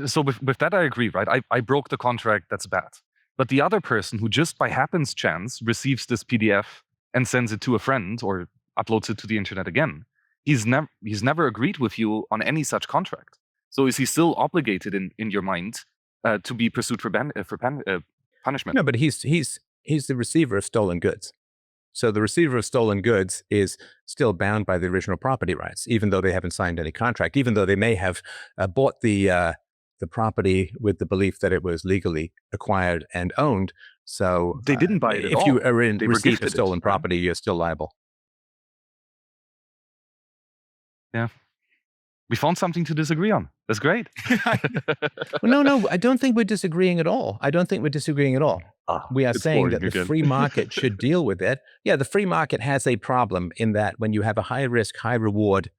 So with that, I agree, right? I broke the contract, that's bad. But the other person who just by happenstance receives this PDF and sends it to a friend or uploads it to the internet again, he's never agreed with you on any such contract. So is he still obligated in your mind to be pursued for punishment? No, but he's the receiver of stolen goods. So the receiver of stolen goods is still bound by the original property rights, even though they haven't signed any contract, even though they may have bought the property with the belief that it was legally acquired and owned. So they didn't buy it at if all. you are in They receipt gifted of stolen it, property, you're still liable. Yeah. We found something to disagree on. That's great. Well, no, I don't think we're disagreeing at all. We are it's saying boring that the again. free market should deal with it. Yeah, the free market has a problem in that when you have a high risk, high reward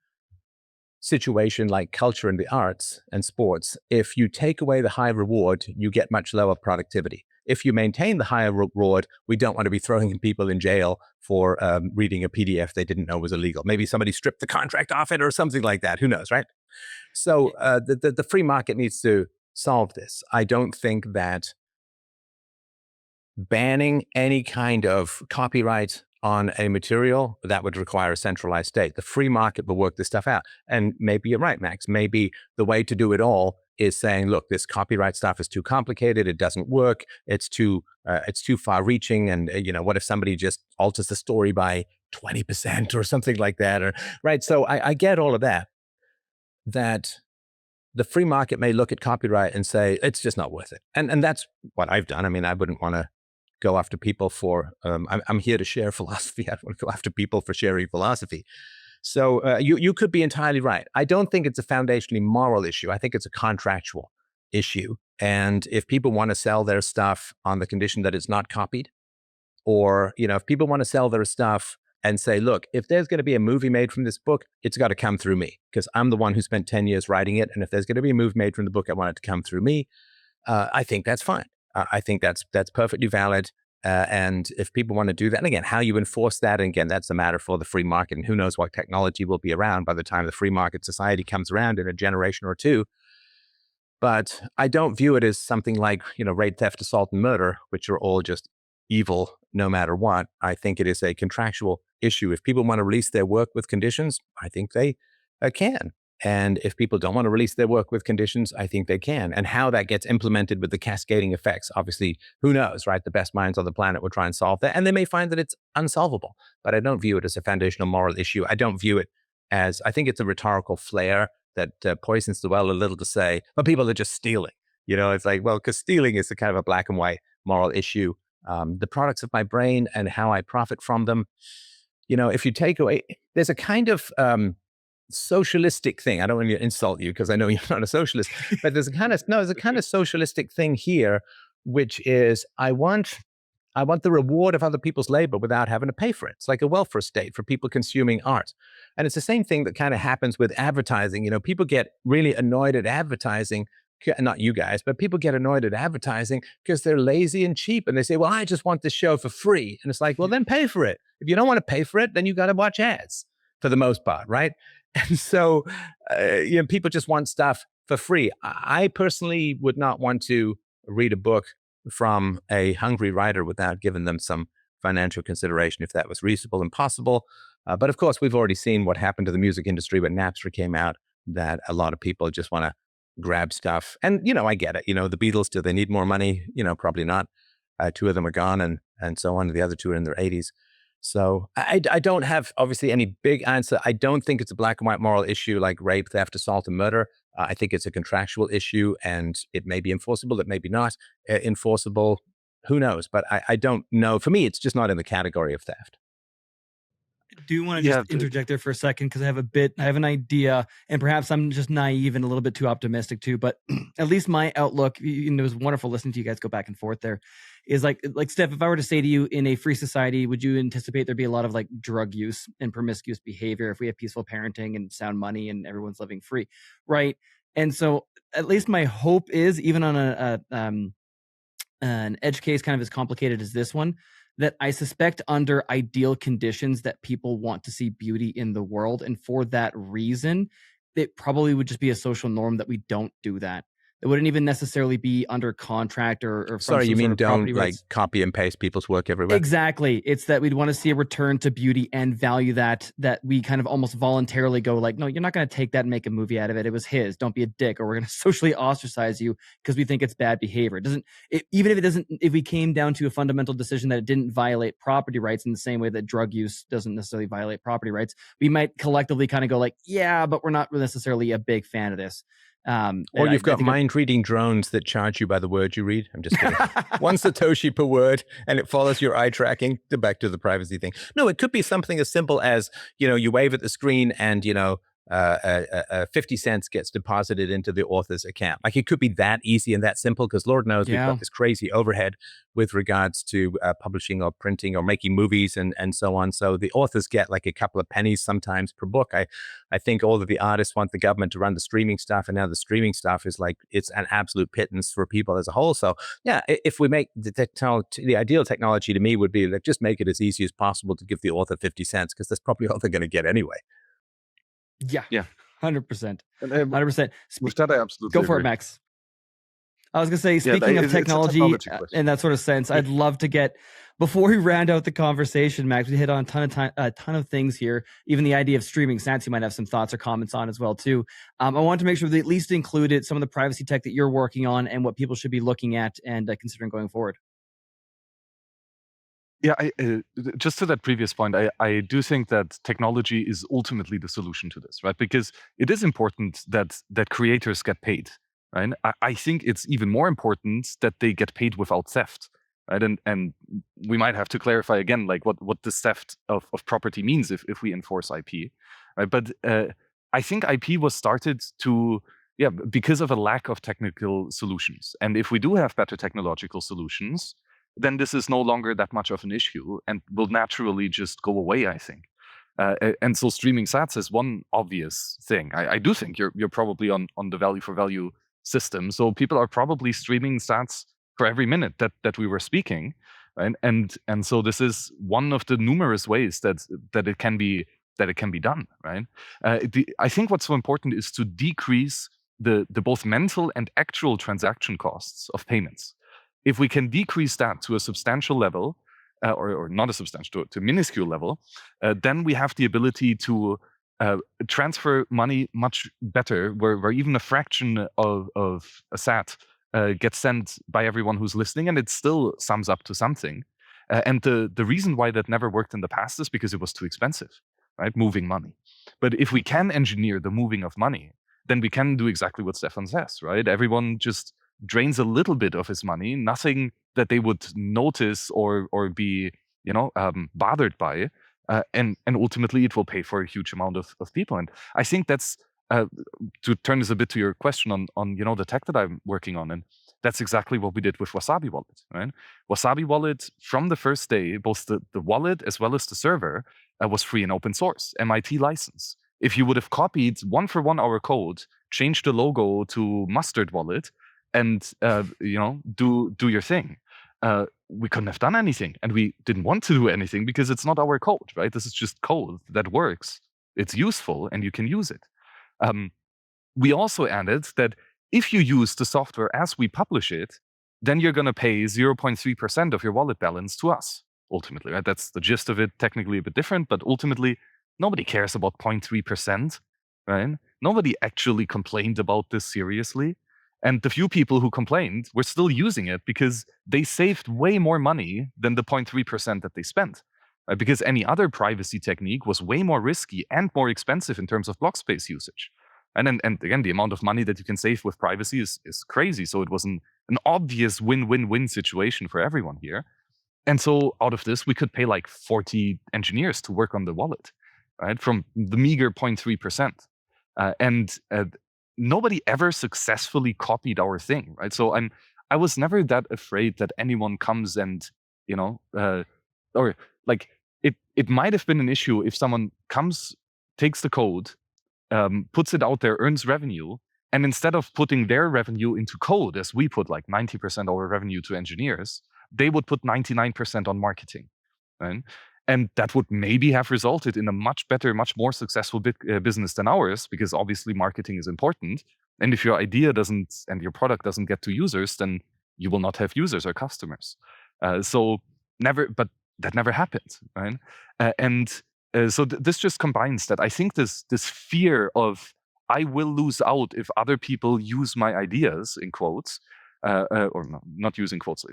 situation like culture and the arts and sports, if you take away the high reward, you get much lower productivity. If you maintain the higher reward, we don't want to be throwing people in jail for reading a PDF they didn't know was illegal. Maybe somebody stripped the contract off it or something like that. Who knows, right? So the free market needs to solve this. I don't think that banning any kind of copyright on a material, that would require a centralized state. The free market will work this stuff out. And maybe you're right, Max. Maybe the way to do it all is saying, look, this copyright stuff is too complicated. It doesn't work. It's too far reaching. And, what if somebody just alters the story by 20% or something like that? Or right. So I get all of that the free market may look at copyright and say, it's just not worth it. And that's what I've done. I mean, I wouldn't want to go after people for, I'm here to share philosophy. I don't want to go after people for sharing philosophy. So you could be entirely right. I don't think it's a foundationally moral issue. I think it's a contractual issue. And if people want to sell their stuff on the condition that it's not copied, or, if people want to sell their stuff and say, look, if there's going to be a movie made from this book, it's got to come through me because I'm the one who spent 10 years writing it. And if there's going to be a movie made from the book, I want it to come through me. I think that's fine. I think that's perfectly valid. And if people want to do that, and again, how you enforce that, and again, that's a matter for the free market. And who knows what technology will be around by the time the free market society comes around in a generation or two. But I don't view it as something like, rape, theft, assault, and murder, which are all just evil no matter what. I think it is a contractual issue. If people want to release their work with conditions, I think they can. And if people don't want to release their work with conditions, I think they can. And how that gets implemented with the cascading effects, obviously, who knows, right? The best minds on the planet will try and solve that. And they may find that it's unsolvable. But I don't view it as a foundational moral issue. I don't view it as, I think it's a rhetorical flair that poisons the well a little to say, but people are just stealing. It's like, well, because stealing is a kind of a black and white moral issue. The products of my brain and how I profit from them, if you take away, there's a kind of socialistic thing. I don't want to insult you because I know you're not a socialist, but there's a kind of socialistic thing here, which is I want the reward of other people's labor without having to pay for it. It's like a welfare state for people consuming art. And it's the same thing that kind of happens with advertising. People get really annoyed at advertising, not you guys, but people get annoyed at advertising because they're lazy and cheap. And they say, well, I just want this show for free. And it's like, well, then pay for it. If you don't want to pay for it, then you got to watch ads for the most part, right? And so, people just want stuff for free. I personally would not want to read a book from a hungry writer without giving them some financial consideration if that was reasonable and possible. But of course, we've already seen what happened to the music industry when Napster came out, that a lot of people just want to grab stuff. And, I get it. The Beatles, do they need more money? Probably not. Two of them are gone and so on. The other two are in their 80s. So I don't have, obviously, any big answer. I don't think it's a black and white moral issue like rape, theft, assault, and murder. I think it's a contractual issue, and it may be enforceable, it may be not enforceable. Who knows? But I don't know. For me, it's just not in the category of theft. Do you want to just interject there for a second? Because I have an idea, and perhaps I'm just naive and a little bit too optimistic too, but at least my outlook, it was wonderful listening to you guys go back and forth there, is like Steph, if I were to say to you, in a free society, would you anticipate there'd be a lot of like drug use and promiscuous behavior if we have peaceful parenting and sound money and everyone's living free, right? And so at least my hope is, even on an edge case kind of as complicated as this one, that I suspect under ideal conditions that people want to see beauty in the world. And for that reason, it probably would just be a social norm that we don't do that. It wouldn't even necessarily be under contract or from sorry, you mean don't like rights. Copy and paste people's work everywhere? Exactly. It's that we'd want to see a return to beauty and value that we kind of almost voluntarily go like, no, you're not going to take that and make a movie out of it. It was his. Don't be a dick, or we're going to socially ostracize you because we think it's bad behavior. If we came down to a fundamental decision that it didn't violate property rights in the same way that drug use doesn't necessarily violate property rights, we might collectively kind of go like, yeah, but we're not necessarily a big fan of this. Or you've got mind-reading drones that charge you by the word you read. I'm just kidding. 1 Satoshi per word, and it follows your eye tracking. Back to the privacy thing. No, it could be something as simple as, you wave at the screen and, 50 cents gets deposited into the author's account. Like, it could be that easy and that simple, because Lord knows we've got this crazy overhead with regards to publishing or printing or making movies and so on. So the authors get like a couple of pennies sometimes per book. I think all of the artists want the government to run the streaming stuff, and now the streaming stuff is like, it's an absolute pittance for people as a whole. So yeah, if we make the ideal technology to me would be like, just make it as easy as possible to give the author 50 cents, because that's probably all they're going to get anyway. Yeah. 100%. 100%. With that, I absolutely go for agree. it, Max. I was going to say, speaking of technology in that sort of sense, I'd love to get, before we round out the conversation, Max, we hit on a ton of things here, even the idea of streaming. Sansi might have some thoughts or comments on as well, too. I want to make sure they at least included some of the privacy tech that you're working on and what people should be looking at and considering going forward. Yeah, just to that previous point, I do think that technology is ultimately the solution to this, right? Because it is important that creators get paid, right? I think it's even more important that they get paid without theft, right? And we might have to clarify again, like what this theft of property means if we enforce IP, right? But I think IP was started because of a lack of technical solutions. And if we do have better technological solutions, then this is no longer that much of an issue and will naturally just go away, I think. And so streaming sats is one obvious thing. I do think you're probably on the value for value system. So people are probably streaming sats for every minute that we were speaking. Right? And so this is one of the numerous ways that it can be done, right? I think what's so important is to decrease the both mental and actual transaction costs of payments. If we can decrease that to a substantial level, or not a substantial, to a minuscule level, then we have the ability to transfer money much better, where even a fraction of a sat gets sent by everyone who's listening, and it still sums up to something. And the reason why that never worked in the past is because it was too expensive, right? Moving money. But if we can engineer the moving of money, then we can do exactly what Stefan says, right? Everyone just drains a little bit of his money, nothing that they would notice or be, bothered by. And ultimately it will pay for a huge amount of people. And I think that's, to turn this a bit to your question on the tech that I'm working on, and that's exactly what we did with Wasabi Wallet, right? Wasabi Wallet, from the first day, both the wallet as well as the server was free and open source, MIT license. If you would have copied one for one our code, changed the logo to Mustard Wallet, and do your thing, we couldn't have done anything, and we didn't want to do anything because it's not our code, right? This is just code that works. It's useful, and you can use it. We also added that if you use the software as we publish it, then you're going to pay 0.3% of your wallet balance to us, ultimately, right? That's the gist of it, technically a bit different, but ultimately, nobody cares about 0.3%, right? Nobody actually complained about this seriously. And the few people who complained were still using it because they saved way more money than the 0.3% that they spent. Right? Because any other privacy technique was way more risky and more expensive in terms of block space usage. And again, the amount of money that you can save with privacy is crazy. So it was an obvious win-win-win situation for everyone here. And so out of this, we could pay like 40 engineers to work on the wallet, right? From the meager 0.3%. And nobody ever successfully copied our thing, right? So I was never that afraid that anyone comes and, or like it might have been an issue if someone comes, takes the code, puts it out there, earns revenue, and instead of putting their revenue into code, as we put like 90% of our revenue to engineers, they would put 99% on marketing, right? And that would maybe have resulted in a much better, much more successful business than ours, because obviously marketing is important. And if your idea doesn't and your product doesn't get to users, then you will not have users or customers. But that never happened, right? So this just combines that. I think this fear of I will lose out if other people use my ideas, in quotes, or not using quotes.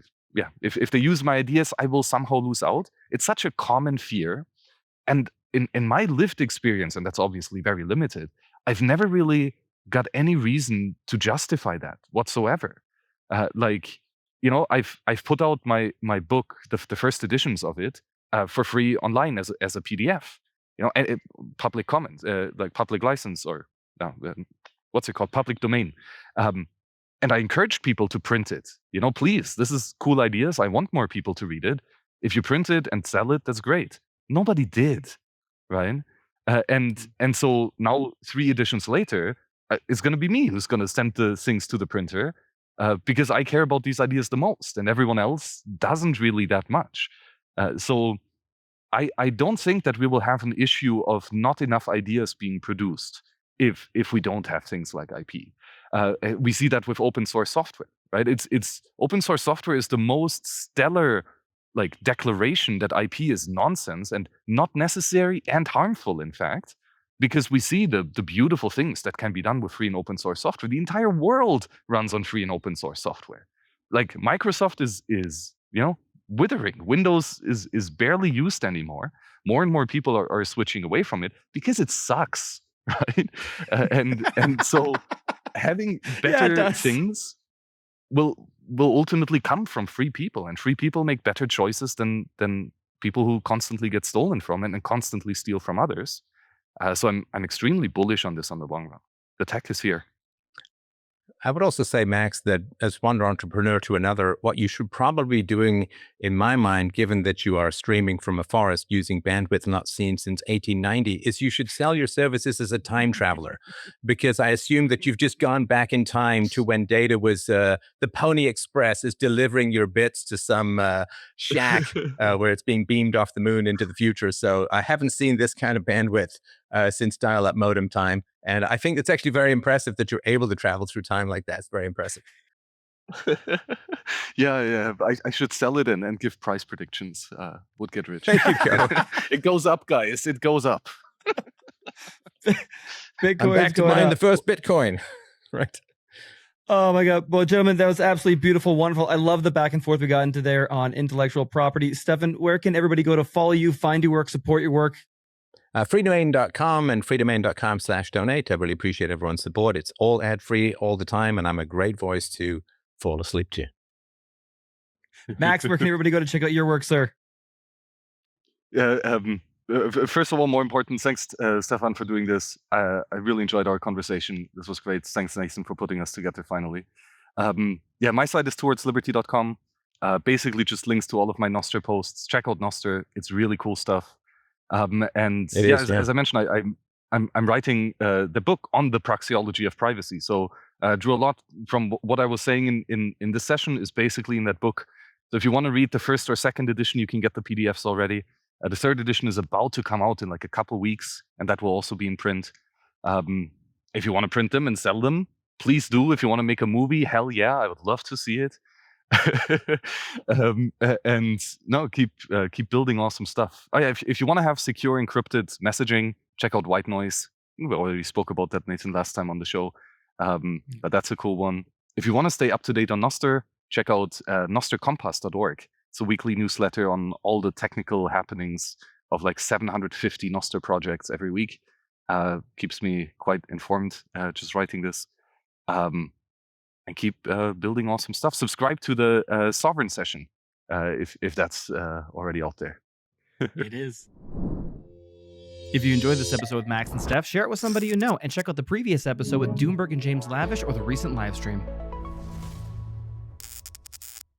If they use my ideas, I will somehow lose out. It's such a common fear. And in my lived experience, and that's obviously very limited, I've never really got any reason to justify that whatsoever. I've put out my book, the first editions of it, for free online as a PDF. Public comment, like public license, or what's it called, public domain. And I encouraged people to print it. Please, this is cool ideas. I want more people to read it. If you print it and sell it, that's great. Nobody did, right? And so now 3 editions later, it's going to be me who's going to send the things to the printer, because I care about these ideas the most, and everyone else doesn't really that much. So I don't think that we will have an issue of not enough ideas being produced if we don't have things like IP. We see that with open source software, right? It's open source software is the most stellar declaration that IP is nonsense and not necessary and harmful, in fact, because we see the beautiful things that can be done with free and open source software. The entire world runs on free and open source software. Like Microsoft is withering. Windows is barely used anymore. More and more people are switching away from it because it sucks, right? And so having better things will ultimately come from free people, and free people make better choices than people who constantly get stolen from and constantly steal from others. So I'm extremely bullish on this on the long run. The tech is here. I would also say, Max, that as one entrepreneur to another, what you should probably be doing, in my mind, given that you are streaming from a forest using bandwidth not seen since 1890, is you should sell your services as a time traveler. Because I assume that you've just gone back in time to when data was the Pony Express is delivering your bits to some shack where it's being beamed off the moon into the future. So I haven't seen this kind of bandwidth since dial-up modem time. And I think it's actually very impressive that you're able to travel through time like that. It's very impressive. Yeah. I should sell it and give price predictions. Would get rich. There you go. It goes up, guys. It goes up. Bitcoin's I'm back to going mine up. the first Bitcoin. Right. Oh my God. Well, gentlemen, that was absolutely beautiful, wonderful. I love the back and forth we got into there on intellectual property. Stefan, where can everybody go to follow you, find your work, support your work? Freedomain.com and freedomain.com/donate. I really appreciate everyone's support. It's all ad-free all the time, and I'm a great voice to fall asleep to. Max, where can everybody go to check out your work, sir? Yeah. First of all, more important, thanks, Stefan, for doing this. I really enjoyed our conversation. This was great. Thanks, Nathan, for putting us together finally. Yeah, my site is towardsliberty.com. Basically, just links to all of my Nostr posts. Check out Nostr. It's really cool stuff. And It is, as I mentioned, I'm writing the book on the praxeology of privacy. So drew a lot from what I was saying in this session is basically in that book. So if you want to read the first or second edition, you can get the PDFs already. The third edition is about to come out in like a couple weeks, and that will also be in print. If you want to print them and sell them, please do. If you want to make a movie, hell yeah, I would love to see it. And no, keep building awesome stuff. Oh yeah, if you want to have secure encrypted messaging, check out White Noise. We already spoke about that, Nathan, last time on the show. But that's a cool one. If you want to stay up to date on Nostr, check out nostrcompass.org. It's a weekly newsletter on all the technical happenings of like 750 Nostr projects every week. Keeps me quite informed just writing this. And keep building awesome stuff. Subscribe to the Sovereign session if that's already out there. It is. If you enjoyed this episode with Max and Steph, share it with somebody you know, and check out the previous episode with Doomberg and James Lavish or the recent live stream.